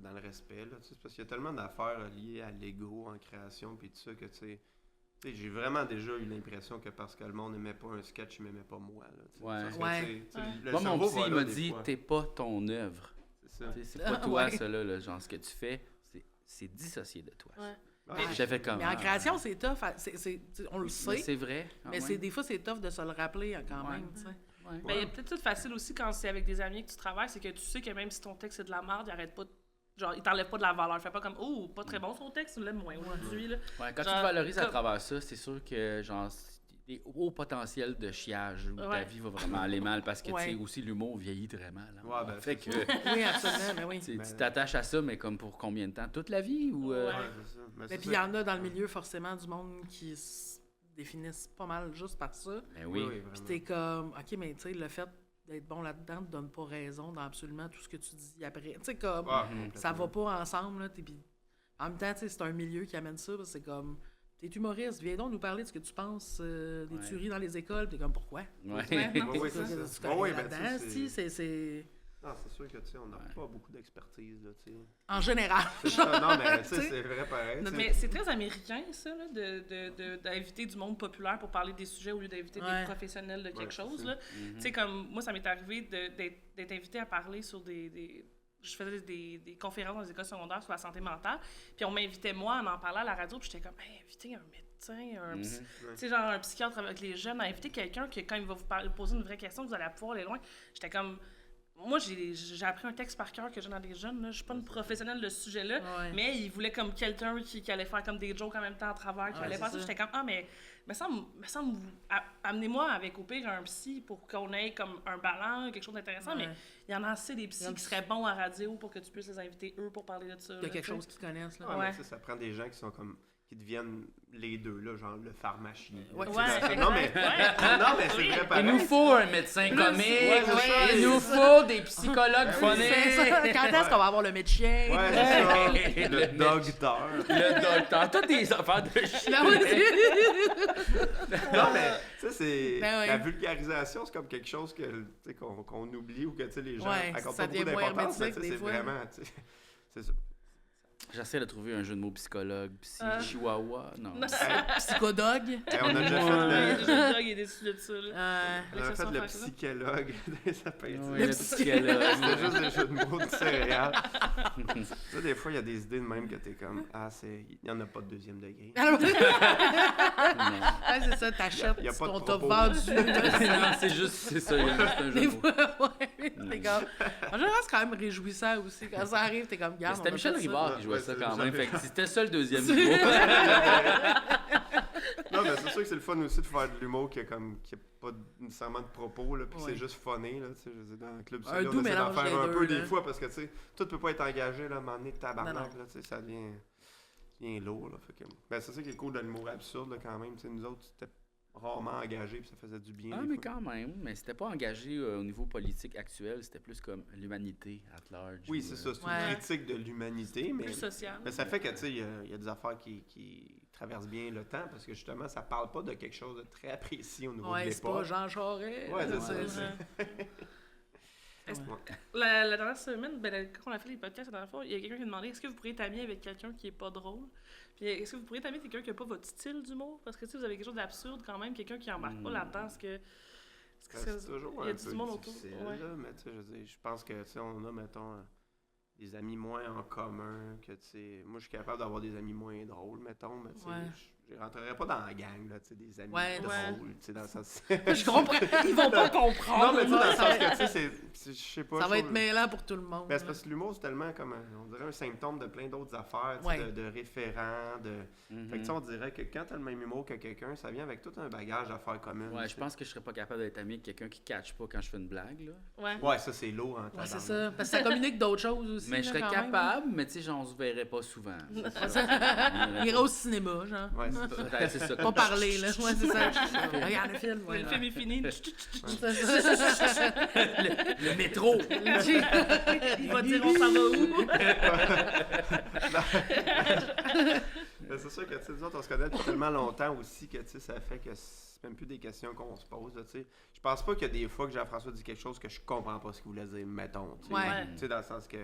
dans le respect, là, tu sais, parce qu'il y a tellement d'affaires liées à l'ego en création, puis tout ça, que tu sais, j'ai vraiment déjà eu l'impression que parce que le monde n'aimait pas un sketch, il m'aimait pas moi, là, tu sais. Ouais. Parce que, Ouais. tu sais, tu sais, le Moi, mon cerveau psy, va il là, m'a des dit, fois. t'es pas ton œuvre. C'est ça. Tu sais, c'est pas toi, Ouais. ça, là, genre, ce que tu fais, c'est dissocié de toi. Ouais. Ouais. J'ai fait comme. Mais en création, c'est tough. On le mais sait. c'est vrai. Mais des fois, c'est tough de se le rappeler quand Ouais. même, tu sais. Ouais. Ben, il y a peut-être tout facile aussi quand c'est avec des amis que tu travailles, c'est que tu sais que même si ton texte c'est de la merde, il arrête pas. Genre, il t'enlève pas de la valeur. Il fait pas comme, oh, pas très bon son texte, ou l'aime moins aujourd'hui, là. Ouais, quand Genre, tu te valorises à comme- travers ça, c'est sûr que genre des hauts potentiels de chiage où ta Ouais. vie va vraiment aller mal parce que tu sais Ouais. aussi l'humour vieillit très mal. Hein. Ouais, ben, fait c'est que Oui, absolument, mais oui. tu sais, Ben- tu t'attaches à ça, mais comme pour combien de temps? Toute la vie ou Ouais. Ouais, c'est ça. Mais Mais c'est puis il y ça. en a dans le milieu forcément du monde qui se définissent pas mal juste par ça. Ben Oui, oui. oui, Puis vraiment. t'es comme, ok, mais tu sais, le fait d'être bon là-dedans te donne pas raison dans absolument tout ce que tu dis après. Tu sais, comme, Ah, ça va complètement. pas ensemble, là. Puis en même temps, tu sais, c'est un milieu qui amène ça, parce que c'est comme, t'es humoriste, viens donc nous parler de ce que tu penses des Ouais. tueries dans les écoles. T'es comme, pourquoi? Ouais. Ouais, non. Oui, oui, Tu c'est ça. connais Oui, ben, là-dedans, tu sais, c'est... Non, c'est sûr que, tu sais, on n'a Ouais. pas beaucoup d'expertise, là, tu sais. En général. C'est ça, non, mais, tu Tu sais, sais. c'est vrai pareil, tu sais. Mais c'est très américain, ça, là, d'inviter du monde populaire pour parler des sujets au lieu d'inviter Ouais. des professionnels de quelque Ouais, chose. c'est Là. Mhm. Tu sais, comme moi, ça m'est arrivé d'être invité à parler sur je faisais des conférences dans les écoles secondaires sur la santé mentale, puis on m'invitait, moi, à m'en parler à la radio, puis j'étais comme, inviter un médecin, tu sais, genre un psychiatre avec les jeunes, à inviter quelqu'un qui, quand il va vous poser une vraie question, vous allez pouvoir aller loin. J'étais comme... Moi, j'ai appris un texte par cœur que j'ai dans les jeunes. Là. Je suis pas une professionnelle de ce sujet-là, Ouais. mais il voulait comme quelqu'un qui allait faire comme des jokes en même temps à travers, qui Ouais, allait c'est faire ça. ça. J'étais comme, mais me semble amenez-moi avec au pire un psy pour qu'on ait comme un ballon, quelque chose d'intéressant, Ouais. mais il y en a assez des psys qui seraient bons à radio pour que tu puisses les inviter eux pour parler de ça. Il y a quelque chose qu'ils connaissent, là. Ouais, Ouais. mais tu sais, ça prend des gens qui sont comme qui deviennent les deux, là, genre le pharmacien. Ouais. Tu sais, Ouais, non, mais, exact. non, mais c'est Oui. vrai Il pareil. nous faut un médecin comique, ouais, c'est ça. il nous faut des psychologues C'est ça. phoniques, Quand est-ce qu'on va avoir le médecin? Ouais, c'est ça. Le docteur. le docteur, toutes des affaires de chien. Ben oui. Non, mais tu sais, c'est Ben oui. la vulgarisation, c'est comme quelque chose que tu sais, qu'on oublie ou que tu sais, les gens Ouais, accordent ça pas beaucoup devient moins d'importance. Mais tu hermétique, sais, des c'est fois. vraiment, tu sais, c'est ça. J'essaie de trouver un jeu de mots psychologue. Chihuahua, non. Psychodog. On a déjà Il y fait a le... déjà une dog, il est déçu de ça. Là. On a fait le Alexandre psychologue. Ça peut être Ouais, le psychologue. C'était juste des jeux de mots de céréales. Tu sais, des fois, il y a des idées de même que t'es comme, il n'y en a pas de deuxième degré. Alors, Non. ouais, c'est ça, t'achètes Y a ce pas de qu'on t'a propos. vendu. Non, c'est juste, c'est ça, il y a juste un jeu Des de mots. fois, ouais. T'es comme... En général, c'est quand même réjouissant aussi. Quand ça arrive, t'es comme, Mais garde. c'était Michel Rivard qui jouait Ouais, ça c'est quand Michel même. Fait que Rivard. c'était ça le deuxième C'est- mot. Non, mais c'est sûr que c'est le fun aussi de faire de l'humour qui a pas nécessairement de propos, là, puis Ouais. c'est juste funny, là, tu sais, je veux dire, dans le club Un Soleil, doux on essaie d'en mélange faire des un peu deux, des là. fois, parce que, tu sais, tout peut pas être engagé, là, à un moment donné, tabarnak, Non, là, tu sais, ça devient lourd, là, fait que... Ben, c'est ça qui est cool de l'humour absurde, là, quand même, tu sais, nous autres, c'était rarement engagé, puis ça faisait du bien, Ah, des mais fois. quand même. Mais c'était pas engagé au niveau politique actuel, c'était plus comme l'humanité at large. Oui, ou, c'est ça, c'est Ouais. une critique de l'humanité, mais... Plus social. Mais ça fait que, tu sais, il y a des affaires qui traversent bien le temps, parce que, justement, ça parle pas de quelque chose de très apprécié au niveau de Ouais, c'est pas l'époque. Jean Charest. Ouais, c'est Ouais, ça. Est-ce- Ouais. La dernière semaine, quand on a fait les podcasts la dernière fois, il y a quelqu'un qui a demandé est-ce que vous pourriez t'amier avec quelqu'un qui est pas drôle? Puis est-ce que vous pourriez t'amier avec quelqu'un qui a pas votre style d'humour? Parce que si vous avez quelque chose d'absurde quand même, quelqu'un qui embarque pas là-dedans, est-ce que C'est toujours il y a un du peu monde autour? difficile, Ouais. là, mais tu sais, je veux dire, je pense que, tu sais, on a, mettons, des amis moins en commun, que, tu sais, moi, je suis capable d'avoir des amis moins drôles, mettons, mais, tu sais, Ouais. je rentrerais pas dans la gang, là, tu sais, des amis Ouais, drôles, tu sais, dans le sens... Je comprends. Ils vont pas comprendre. Non, mais tu sais, dans le ça, sens que, tu sais, je sais pas... ça je va être trouve- mêlant pour tout le monde. Ben, c'est là. parce que l'humour, c'est tellement comme, on dirait un symptôme de plein d'autres affaires, tu sais, Ouais. de référents, de... Mhm. Fait que, tu sais, on dirait que quand t'as le même humour que quelqu'un, ça vient avec tout un bagage d'affaires communes. Ouais, tu je sais. pense que je serais pas capable d'être ami avec quelqu'un qui catch pas quand je fais une blague, là. Ouais. Ouais, ça, c'est lourd, en Ouais, c'est tabarnak. ça. Parce que ça communique d'autres choses aussi. Mais je là, serais quand même. capable, mais tu sais, genre, on se verrait pas souvent. Il ira au cinéma, genre. Ouais, c'est ça. Ouais, c'est ça. Pas parler, là. Ouais, c'est ça. Regarde le film. Ouais, Le film est fini. C'est ça. Le métro! Il va dire on s'en va où? Ben, c'est sûr que, tu sais, nous autres, on se connaît depuis tellement longtemps aussi que, tu sais, ça fait que c'est même plus des questions qu'on se pose, là, tu sais. Je pense pas qu'il y a des fois que Jean-François dit quelque chose que je comprends pas ce qu'il voulait dire, mettons, tu sais. Ouais. Tu sais, dans le sens que...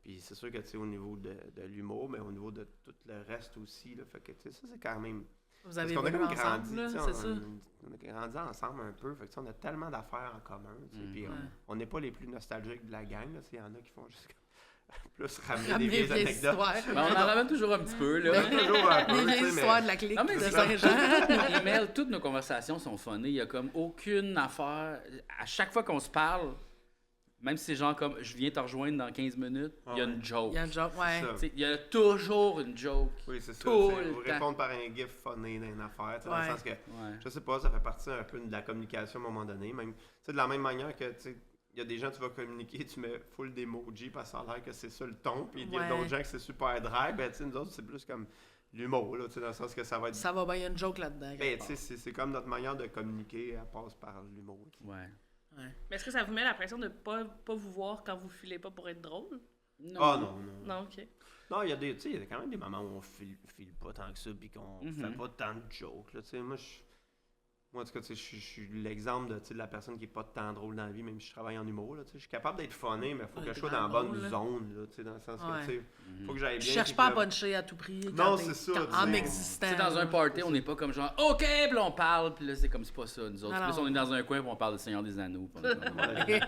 Puis c'est sûr que, tu sais, au niveau de l'humour, mais au niveau de tout le reste aussi, là, fait que, tu sais, ça, c'est quand même... Vous Parce avez qu'on a vécu comme grandi, ensemble, là, tu sais, c'est ça. on a grandi ensemble un peu, fait que, tu sais, on a tellement d'affaires en commun, tu sais, puis Ouais. on n'est pas les plus nostalgiques de la gang, là, tu sais, il y en a qui font juste plus ramener Ramener des vieilles vieilles anecdotes. histoires. Ben, on en ramène toujours un petit peu, là. Toujours un peu, Les tu sais, vieilles mais- histoires de la clique Non, mais de c'est Saint-Jean. Toutes nos emails, toutes nos conversations sont funny. Il y a comme aucune affaire. À chaque fois qu'on se parle, même si c'est genre comme je viens te rejoindre dans 15 minutes, il y a Ouais. une joke. Il y a un job, ouais. ça. Tu sais, il y a toujours une joke. Oui, c'est ça. Tout C'est le vous temps. répondre par un gif funny dans une affaire, tu sais, dans Ouais. le sens que, Ouais. je sais pas, ça fait partie un peu de la communication à un moment donné. Même, tu sais, de la même manière que, tu sais, il y a des gens, tu vas communiquer, tu mets full d'emojis parce que ça a l'air que c'est ça le ton, puis il y a Ouais. d'autres gens que c'est super dry, ben, tu sais, nous autres, c'est plus comme l'humour, là, tu sais, dans le sens que ça va être. Ça va bien, il y a une joke là-dedans. Ben, quelque tu sais, c'est comme notre manière de communiquer, elle passe par l'humour. tu sais. Ouais. part. Ouais. Mais est-ce que ça vous met la pression de pas vous voir quand vous filez pas pour être drôle? Non. Ah non, non. Non, ok. Non, il y a des, tu sais, il y a quand même des moments où on file pas tant que ça, puis qu'on Mhm. fait pas tant de jokes, là, tu sais, moi, en tout cas, tu sais, je suis l'exemple de, tu sais, de la personne qui est pas tant drôle dans la vie, même si je travaille en humour, là, tu sais, je suis capable d'être funny, mais il faut Ouais, que je t'es sois dans dans la le bonne rôle, là. zone, là, tu sais, dans le sens Ouais. que, tu sais, Mhm. faut que j'aille bien. Je cherche puis pas à que là- puncher à tout prix. Non, quand c'est t'es ça, En tu sais, existant. Tu sais, dans un party, on n'est pas comme genre OK, puis là, on parle, puis là, c'est comme c'est pas ça. Nous autres, Non, plus non. on est dans un coin, puis on parle du Seigneur des Anneaux. puis on est comme, Ouais,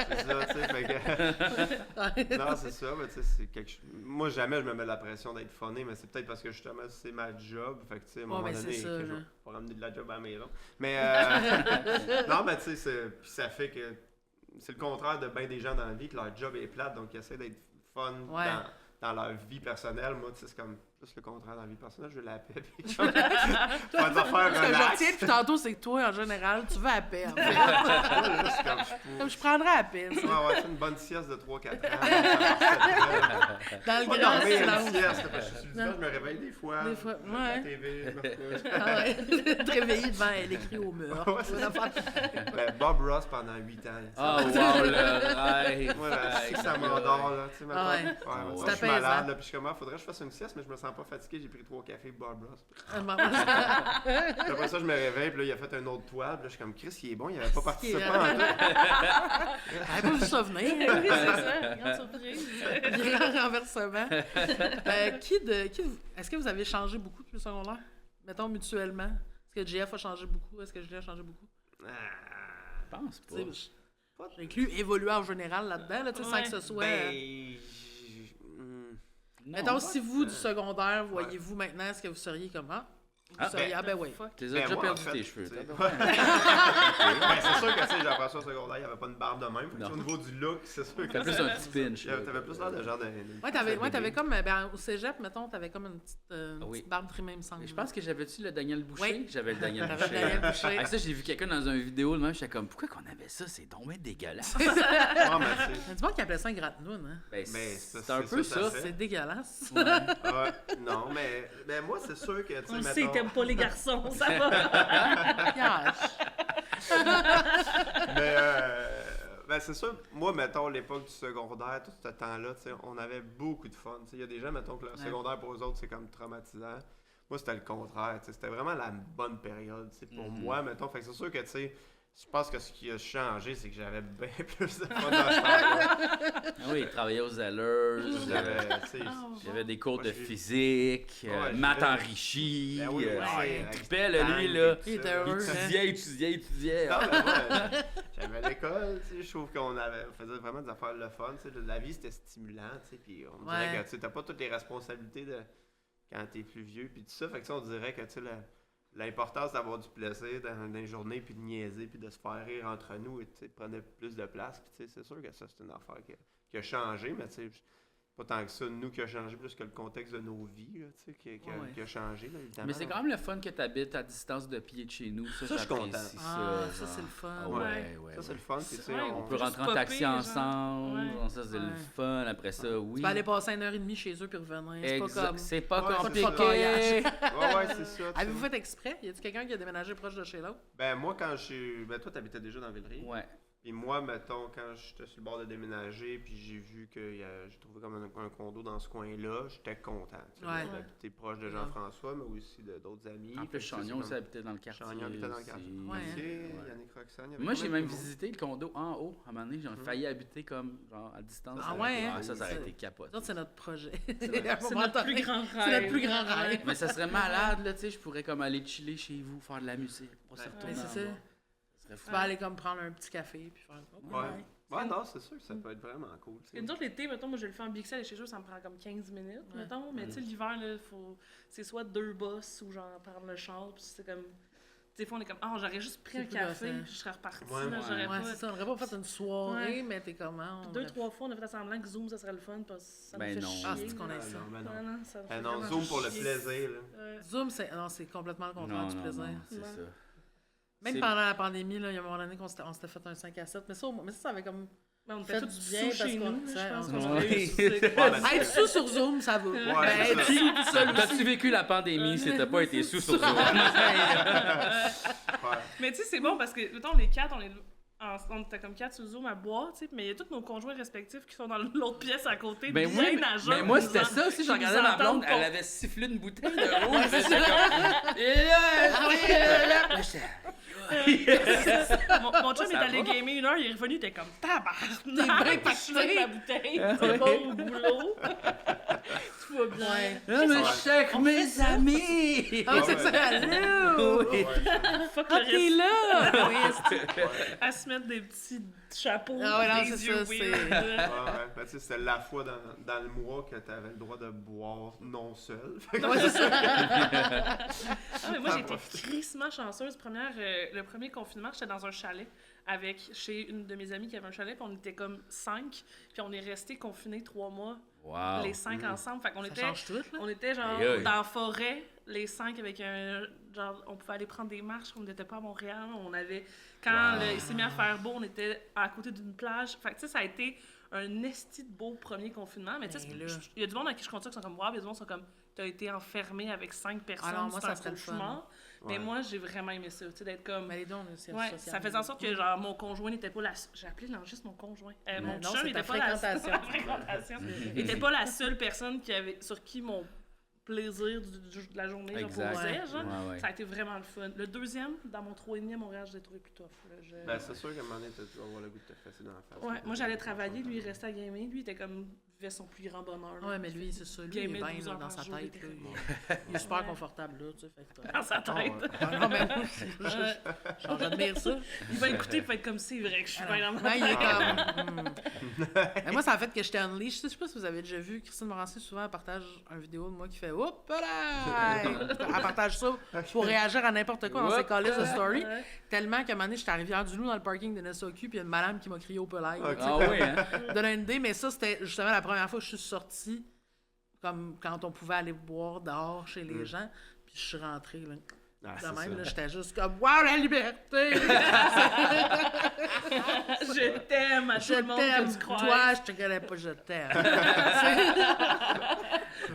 c'est ça, tu sais, fait que... Non, c'est ça, mais tu sais, c'est quelque chose... Moi, jamais je me mets la pression d'être funny, mais c'est peut-être parce que, justement, c'est ma job, fait que, tu sais, à un moment ben, donné, c'est ça, que je là. vais pas ramener de la job à la maison. Mais, non, mais tu sais, puis ça fait que c'est le contraire de bien des gens dans la vie, que leur job est plate, donc ils essaient d'être fun Ouais. dans leur vie personnelle. Moi, tu sais, c'est comme plus le contraire dans la vie personnelle, je veux la paix, puis comme, faire des affaires Ce que je relax. retiens depuis tantôt, c'est que toi, en général, tu veux à paix. En fait. Moi, là, c'est comme, Comme je prendrais à paix. ça. Ouais, c'est une bonne sieste de 3-4 ans. Dans le Pas grand dormir une silence. sieste, parce que je me réveille des fois. Des fois, je regarde ouais. la TV, je me recouche. Ah Ouais, te réveiller devant elle écrit au mur. Ouais, c'est ça. Ben, Bob Ross pendant 8 ans. Ah, wow, le rêve. Voilà, si ça m'endort, là, tu sais, maintenant. ouais. Moi, C'est je suis apaisant. malade, là, puis je suis comme, faudrait que je fasse une sieste, mais je me sens pas fatigué, j'ai pris 3 cafés Bob Ross. Puis après ça, je me réveille, puis là, il a fait un autre toile, puis là, je suis comme, Chris, il est bon, il avait pas participé est en tout. Elle n'a pas vu ça venir. Oui, c'est ça, grande surprise. Grand renversement. Est-ce que vous avez changé beaucoup depuis le secondaire? Mettons mutuellement. Est-ce que JF a changé beaucoup? Est-ce que Julie a changé beaucoup? Je pense pas. Tu sais, J'inclus évoluer en général là-dedans, là, tu sais, sans que ce soit... Non, mettons, si vous, du secondaire, voyez-vous maintenant, est-ce que vous seriez comment? Vous seriez, ben oui. Fuck. T'es Ben, déjà moi, perdu en fait, tes cheveux. tu sais, t'as ouais. pas- Ben, c'est sûr que, tu sais, Jean-François au secondaire, il n'y avait pas une barbe de même. Fait que, Non. au niveau du look, c'est sûr que T'as plus un petit pinch. là. t'avais plus l'air de genre de. Ouais, t'avais comme, ben, au cégep, mettons, t'avais comme une petite, Oui. petite barbe trimée, il me semble. Je pense que j'avais-tu le Daniel Boucher? Oui. J'avais le Daniel T'avais Boucher. Daniel Boucher. Ah, ça, j'ai vu quelqu'un dans une vidéo, le même, j'étais comme, pourquoi qu'on avait ça? C'est donc bien dégueulasse. Ouais, mais tu sais, Il y a du monde qui appelait ça un gratte-noun, hein? Ben, Mais c'est un peu ça. fait. C'est dégueulasse. ouais, non, mais moi, c'est sûr que, tu On le sais, sait, mettons. t'aimes pas les garçons, ça va. Yash. Mais, ben, c'est sûr, moi, mettons, l'époque du secondaire, tout ce temps-là, tu sais, on avait beaucoup de fun. Tu sais, il y a des gens, mettons, que le secondaire, pour eux autres, c'est comme traumatisant. Moi, c'était le contraire, tu sais, c'était vraiment la bonne période, tu sais, pour moi, mettons. Fait que c'est sûr que, tu sais, je pense que ce qui a changé, c'est que j'avais bien plus de fun dans ce temps-là. Ah oui, il travaillait aux alleuses. J'avais, tu sais, J'avais des cours Moi, de j'ai- physique, Ouais, maths j'ai- enrichi. Ben oui, Il trippait, là, lui, là. Il était ça. heureux. Étudiait. Non, mais moi, j'avais l'école, tu sais, je trouve qu'on faisait vraiment des affaires le fun, tu sais, la vie c'était stimulant, tu sais, puis on dirait Ouais. que tu sais, t'as pas toutes les responsabilités de quand t'es plus vieux, puis tout ça, fait que tu sais, on dirait que tu sais, l'importance d'avoir du plaisir dans les journées, puis de niaiser, puis de se faire rire entre nous, et tu sais, prenait plus de place, puis tu sais, c'est sûr que ça c'est une affaire qui a changé, mais tu sais, pas tant que ça, nous qui a changé plus que le contexte de nos vies, là, tu sais, qui a changé, là, évidemment. Mais c'est quand même le fun que tu habites à distance de pied de chez nous. Ça, Ça, je suis content. j'apprécie Ah, ça, genre. c'est le fun. Ah ouais. Ça, c'est le fun, puis tu sais, Ouais, On on peut juste rentrer en popper, taxi genre. ensemble. Ouais. Ça, c'est Ouais. le fun. Après ça, oui. Tu peux aller passer 1h30 chez eux puis revenir. C'est pas Exact. comme... C'est pas Ouais, c'est compliqué. pas de voyage. Ouais, c'est ça. tu sais. Avez-vous fait exprès? Y a-tu quelqu'un qui a déménagé proche de chez l'autre? Ben, moi, quand je suis. Ben, toi, t'habitais déjà dans Villeray. Ouais. Puis moi, mettons, quand j'étais sur le bord de déménager, puis j'ai vu que j'ai trouvé comme un condo dans ce coin-là, j'étais content. Tu sais, Ouais. d'habiter proche de Jean-François, mais aussi d'autres amis. En Fait plus, que, tu sais, Chagnon c'est aussi comme- habitait dans le quartier. Chagnon habitait dans le aussi. quartier. Ouais, hein. Ok, Yannick Roxane, il y avait Moi, quand j'ai même même du monde. visité le condo en haut. À un moment donné, j'ai failli habiter comme, genre, à distance. Ah ouais, hein? Ça aurait C'est- été capote. Ça, c'est notre projet. C'est notre plus grand rêve. C'est notre plus grand rêve. Mais ça serait malade, là, tu sais. Je pourrais comme aller chiller chez vous, faire de la musique. On s'y retourner Ouais, c'est en ça. bas. Ça serait fou. Tu vas aller comme prendre un petit café puis faire... Ouais. Ouais, non, c'est sûr que ça peut être vraiment cool. tu sais. Et nous autres, l'été, mettons, moi je le fais en Bixel et chez eux, ça me prend comme 15 minutes, mettons. Mais tu sais, l'hiver, là, c'est soit 2 bosses ou genre prendre le char, puis c'est comme. Des fois, on est comme, ah, j'aurais juste pris C'est un plus café, gossant. je serais reparti, Ouais, là, ouais. j'aurais Ouais, pas. c'est ça. On aurait pas fait une soirée, Ouais. mais t'es comment? Puis 2-3 fois, on a fait semblant que Zoom, ça serait le fun, parce que ça Ben me fait non. chier. Ah, c'est qu'on là. aime ça. Non, ben non. Non, non, ça me fait Non, vraiment Zoom pour le chier. plaisir, là. Zoom, c'est complètement le contraire Non, du non, plaisir. non, c'est Ouais. ça. Même C'est- pendant la pandémie, là, il y a un moment donné qu'on s'était fait un 5 à 7. Mais ça avait comme... Mais on Fait était du tous bien sous parce chez qu'on- nous, ça, je pense on- qu'on Ouais. a réussi. Ouais, mais Être sous sur Zoom, ça va. Ouais, Mais c'est être ça. sous tout seul T'as-tu vécu la pandémie si t'as pas été sous sur Zoom? Ouais. Mais tu sais, c'est bon parce que, mettons, les quatre, on était comme 4 sur Zoom à boire, tu sais, mais il y a tous nos conjoints respectifs qui sont dans l'autre pièce à côté, Ben bien oui, nageurs, mais moi qui c'était nous ça aussi, je qui regardais nous ma blonde, entendent elle pas. avait sifflé une bouteille de rouge, j'étais comme... Et là, Mon chum est Ça allé va? gamer 1 heure, il est revenu, il était comme tabarnak, bien je suis avec ma bouteille, Ah c'est ouais. pas au boulot. Tout va bien. Ouais. Non, mais je suis avec mes amis! Ah, c'est ça. Allô! Oui. Ouais, Fuck Ah, le t'es reste, là! Oui, c'est- à se mettre des petits chapeaux, Ah ouais, non, des c'est yeux ça, weird. ouais, ouais. Ben, tu sais, c'était la fois dans le mois que t'avais le droit de boire non seul. Fait que- Ouais, c'est ça. Ah, mais moi, j'ai été crissement chanceuse. Le premier confinement, j'étais dans un chalet chez une de mes amies qui avait un chalet, puis on était comme 5, puis on est restés confinés 3 mois, Wow. les 5 ensemble. Fait qu'on Ça était, change tout, là. on était genre Aïe, aïe. dans la forêt, les 5 avec un. Genre, on pouvait aller prendre des marches, on n'était pas à Montréal. On avait. Quand il s'est mis à faire beau, on était à côté d'une plage. Fait que, tu sais, ça a été un esti de beau premier confinement. Mais tu sais, Ben là. il y a du monde à qui je compte ça qui sont comme, wow, il y a du monde qui sont comme, t'as été enfermé avec 5 personnes, non, moi, c'est ça un serait le fun. cauchemar. Mais Ouais. moi, j'ai vraiment aimé ça, tu sais, d'être comme... Mais les dons, c'est Ouais, social. ça faisait en sorte que genre mon conjoint n'était pas la j'ai appelé juste mon conjoint. Mon non, chum c'est n'était ta pas la fréquentation. ma fréquentation. Il n'était pas la seule personne sur qui mon plaisir de la journée Exact. reposait, genre. Ouais. Ça a été vraiment le fun. Le deuxième, dans mon 3,5 à Montréal, je l'ai trouvé plus tough. Là. Ben, c'est sûr qu'à un moment donné, tu vas avoir le goût de te fesser dans la face. Ouais, moi j'allais travailler, lui il restait à gamer, lui il était comme vivait son plus grand bonheur. là. Ouais, mais lui, c'est ça. Lui, il est Gamer bien 12 là, heures dans par sa jour, tête. il Là. était- Il est super Ouais. confortable, là, tu sais. Fait que, Dans sa tête. Ah non, mais moi, j'admire ça. Il va écouter et va être comme c'est vrai que je suis bien dans ma Ouais, il est Ah. comme. Mais moi, ça a fait que j'étais unleashed. Je sais pas si vous avez déjà vu, Christine Morancy, souvent, elle partage une vidéo de moi qui fait Oups là! Elle partage ça pour réagir à n'importe quoi dans ses calices de story. Ouais. Tellement qu'à un moment donné, j'étais à Rivière-du-Loup dans le parking de NSOQ, puis il y a une madame qui m'a crié au pelage. Ok. Ah oui, hein? Donne une idée, mais ça, c'était justement la première fois que je suis sortie, comme quand on pouvait aller boire dehors chez les gens, puis je suis rentrée, là. Ah, De c'est même, ça. là, j'étais juste comme Wow, la liberté! Je t'aime à tout Je le monde que t'aime, tu crois. toi, je te connais pas, je t'aime.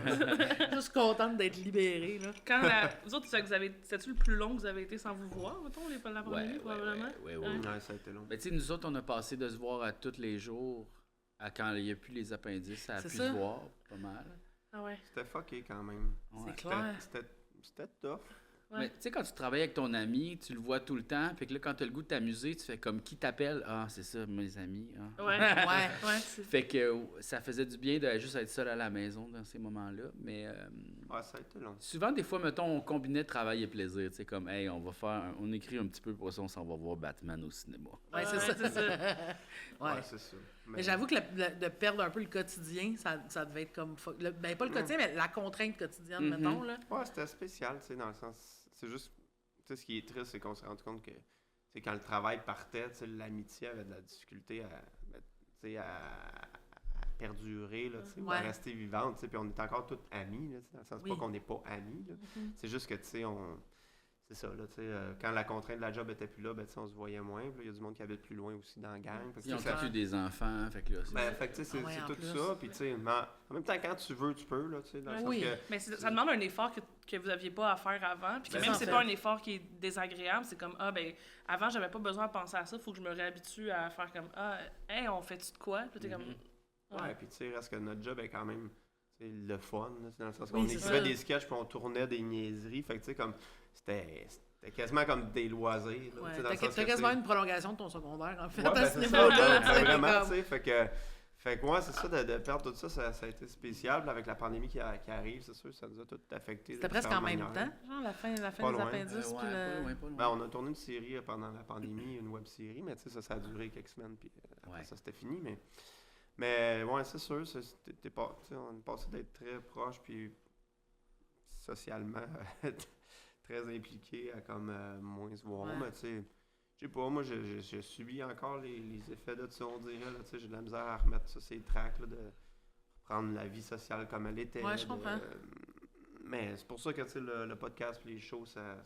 C'est- Juste contente d'être libérée, là. Quand vous autres, c'était-tu le plus long que vous avez été sans vous voir, mettons, la pandémie, probablement? ouais. Ouais, ça a été long. Mais tu sais, nous autres, on a passé de se voir à tous les jours à quand il n'y a plus les appendices, à C'est plus ça. se voir, pas mal. Ah ouais. C'était fucké quand même. Ouais. C'est clair. C'était tough. Ouais. Mais tu sais, quand tu travailles avec ton ami, tu le vois tout le temps, puis que là, quand tu as le goût de t'amuser, tu fais comme qui t'appelle. Ah, c'est ça, mes amis. Ah. Ouais. Ouais. Fait que ça faisait du bien de juste être seul à la maison dans ces moments-là. Mais Ouais, ça a été long. souvent, des fois, mettons, on combinait travail et plaisir. Tu sais, comme, hey, on écrit un petit peu pour ça, on s'en va voir Batman au cinéma. Ouais, c'est ça. Ouais, Ouais. c'est ça. Mais j'avoue que de perdre un peu le quotidien, ça devait être comme. Ben, pas le quotidien, mais la contrainte quotidienne, Mhm. mettons, là. Ouais, c'était spécial, tu sais, dans le sens. C'est juste. Tu sais, ce qui est triste, c'est qu'on s'est rendu compte que. C'est quand le travail partait, tu sais, l'amitié avait de la difficulté à perdurer, là, tu sais, ou à Ouais. rester vivante, tu sais, puis on est encore tous amis, là, tu sais, dans le sens Oui. pas qu'on n'est pas amis, là. C'est juste que, tu sais, c'est ça, là, tu sais, quand la contrainte de la job était plus là, ben, tu sais, on se voyait moins, puis là, il y a du monde qui habite plus loin aussi dans la gang. Fait que, Ils ont tu sais, ça- tous eu des enfants, fait que là, c'est... ben, fait que, tu sais, Ah ouais, c'est en tout plus. ça, puis tu sais, mais en même temps, quand tu veux, tu peux, là, tu sais, dans le sens Oui. que... Mais ça demande un effort que vous n'aviez pas à faire avant. Puis que Ben, même ça, si c'est en pas fait. un effort qui est désagréable, c'est comme, ah, ben, avant, j'avais pas besoin de penser à ça, faut que je me réhabitue à faire comme, ah, hey, on fait-tu de quoi? Puis t'es comme, Ouais, puis tu sais, reste que notre job est quand même tu sais, le fun, là, dans le sens Oui, qu'on c'est écrivait ça. des sketchs puis on tournait des niaiseries. Fait que tu sais, comme, c'était quasiment comme des loisirs. Là, Ouais. tu sais, dans le T'as sens que, quasiment tu sais, une prolongation de ton secondaire, en fait, ouais, à ben, ce c'est ça, niveau-là. ben, tu sais, vraiment, comme- tu sais, fait que ouais, c'est ça, de perdre tout ça, ça a été spécial. Puis avec la pandémie qui arrive, c'est sûr, ça nous a tout affecté. C'était de presque en différentes même manières. temps, genre la fin Pas des loin. appendices, ouais, puis pas le... loin, pas loin. Ben, on a tourné une série pendant la pandémie, une web série, mais tu sais, ça a duré quelques semaines, puis après Ouais. ça, c'était fini. Mais ouais, c'est sûr, tu sais, on est passé d'être très proches, puis socialement très impliqués à comme moins se voir. Ouais. Mais tu sais, je sais pas, moi, je subis encore les effets de ça, on dirait. Là, tu sais, j'ai de la misère à remettre ça, ces tracks, là, de reprendre la vie sociale comme elle était. Ouais, je comprends. Mais c'est pour ça que tu sais, le podcast, puis les shows, ça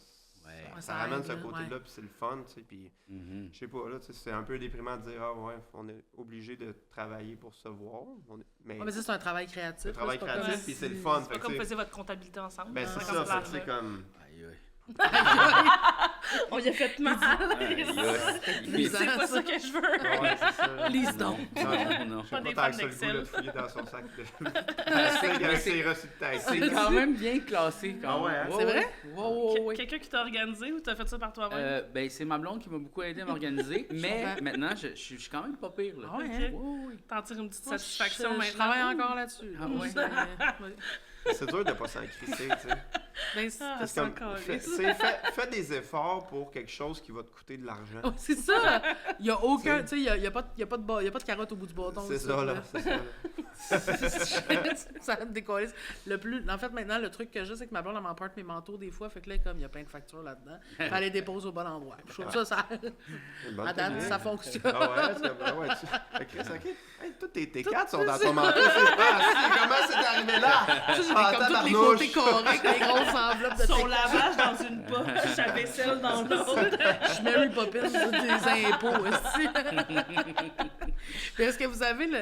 Ouais, ça ça ramène aide, ce là, côté-là, puis c'est le fun, tu sais, puis Mhm. je sais pas, là, tu sais, c'est un peu déprimant de dire, ah ouais, on est obligé de travailler pour se voir, mais Ouais, mais ça, c'est un travail créatif. le travail là, c'est pas créatif, comme puis si- c'est le fun, c'est fait pas que, comme tu vous sais, faisiez votre comptabilité ensemble. ben c'est Quand ça, se fait que c'est lave. comme, Aïe, aïe. On y a fait mal. Aïe, aïe. C'est pas ça que je veux. ouais, c'est ça. Lise donc. Non, non. Je Pas sais des pas fans tant que ça le goût d'Excel. là, de fouiller dans son sac avec ses reçus de tête. C'est quand même bien classé. Quand Ah ouais, même. hein? C'est vrai? Ouais. Quelqu'un qui t'a organisé ou t'as fait ça par toi-même? Ben, c'est ma blonde qui m'a beaucoup aidé à m'organiser, mais comprends. maintenant, je suis quand même pas pire. Là. Ah ouais, Ok. hein? Ouais. T'en tires une petite Moi, satisfaction je maintenant? travaille encore là-dessus. Ah ouais? Ouais. C'est dur de pas s'en crisser, tu sais. Ben, c'est Ah, C'est c'est comme, encore fais des efforts pour quelque chose qui va te coûter de l'argent. oh, c'est ça! Il y a aucun. Tu sais, il y a pas de carotte au bout du bâton. C'est ça, là. C'est ça, là. Ça me décolle. En fait, maintenant, le truc que j'ai, c'est que ma blonde, elle m'emporte mes manteaux des fois. Fait que là, comme il y a plein de factures là-dedans, elle les dépose au bon endroit. Je trouve ça, Une bonne à date, technique. ça fonctionne. Ah ouais, Chris, ok. Hey, tous tes cartes sont dans ton manteau. Comment c'est arrivé là? J'ai Ah, comme tous les tabarnouche. côtés carrés avec les grosses enveloppes de Son texte. lavage dans une poche, sa vaisselle dans l'autre. Je suis Mary Poppins des impôts aussi. Puis est-ce que vous avez tu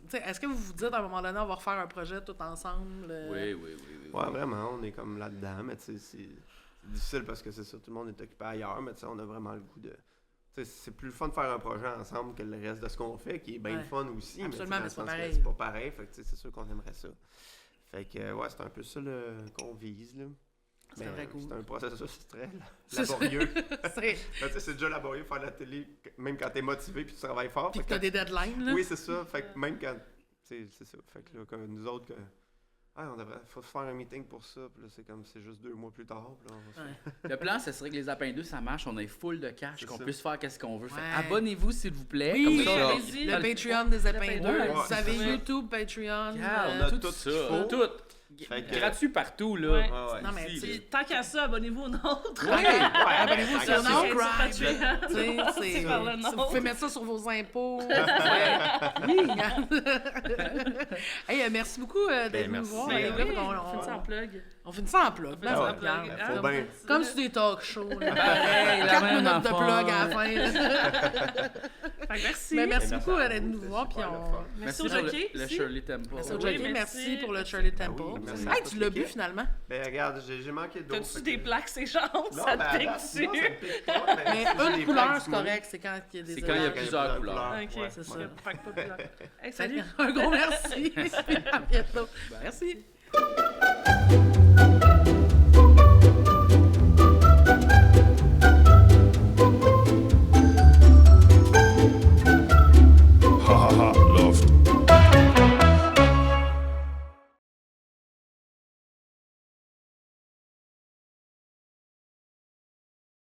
sais, est-ce que vous vous dites à un moment donné, on va refaire un projet tout ensemble? Oui. Ouais, vraiment, on est comme là-dedans, mais tu sais, c'est difficile parce que c'est ça, tout le monde est occupé ailleurs, mais tu sais, on a vraiment le goût de... Tu sais, c'est plus le fun de faire un projet ensemble que le reste de ce qu'on fait, qui est bien le fun aussi, Absolument, mais mais c'est pas dans le sens que pareil. c'est pas pareil, fait que tu sais, c'est sûr qu'on aimerait ça. Fait que, ouais, c'est un peu ça qu'on vise, là. C'est Mais, vrai cool. c'est un processus très C'est ça. laborieux. C'est- Ben, tu sais, c'est déjà laborieux faire de la télé, même quand t'es motivé puis tu travailles fort. Puis Fait que t'as que des deadlines, là. oui, c'est ça. Fait que même quand. C'est ça. Fait que là, comme nous autres, faut faire un meeting pour ça. Puis là, c'est comme c'est juste 2 mois plus tard. Puis là, on va se Ouais. Le plan, ce serait que les Apins 2, ça marche, on est full de cash, C'est qu'on ça. puisse faire qu'est-ce qu'on veut. Fait Ouais. abonnez-vous, s'il vous plaît. Oui, comme ça, allez-y. Le Patreon des Apins Apins 2. deux. Vous Ouais, savez, c'est ça. YouTube, Patreon. Regarde, on a tout tout ça. ce qu'il faut. Tout. Fait que- Gratuit partout, là. Ouais. Ouais. Non, mais Ici, tu Puis, sais, tant qu'à ça, abonnez-vous au nôtre. Ouais. abonnez-vous tant sur qu'à ça. Notcribe. C'est Tu sais, C'est par le vous nom. pouvez mettre ça sur vos impôts. Oui, hey, merci beaucoup d'être venu nous merci. voir. Ben les oui, gars. On fait ça en plug. On finit ça en plug. On fait Ben ça ouais, en plug. regarde. Ah, faut bien. Comme sur des talk shows. là. Pareil, la 4 même minutes de affaire. plug à la fin. là. Fait que merci. Mais merci Merci beaucoup à d'être vous, venu nous c'était voir. Puis super le on... fun. Merci au pour jockey. le ici. Shirley Temple. Merci au Oui, jockey. merci. Merci pour le Shirley Ah Temple. oui, merci Hey, à tu toute l'as bu l'équipe. finalement? Ben, regarde, j'ai manqué d'eau. T'as-tu fait des que- plaques ses jambes? Non, Ça ben, te pique non, dessus? ça me pique pas, Mais j'ai une des couleur, plaques c'est du correct. C'est quand il y a des C'est quand il y a élages. plusieurs couleurs. Ok, Ouais, c'est ça. Fait que pas plus. Hey, Salut. salut. Un gros merci. À bientôt. Merci.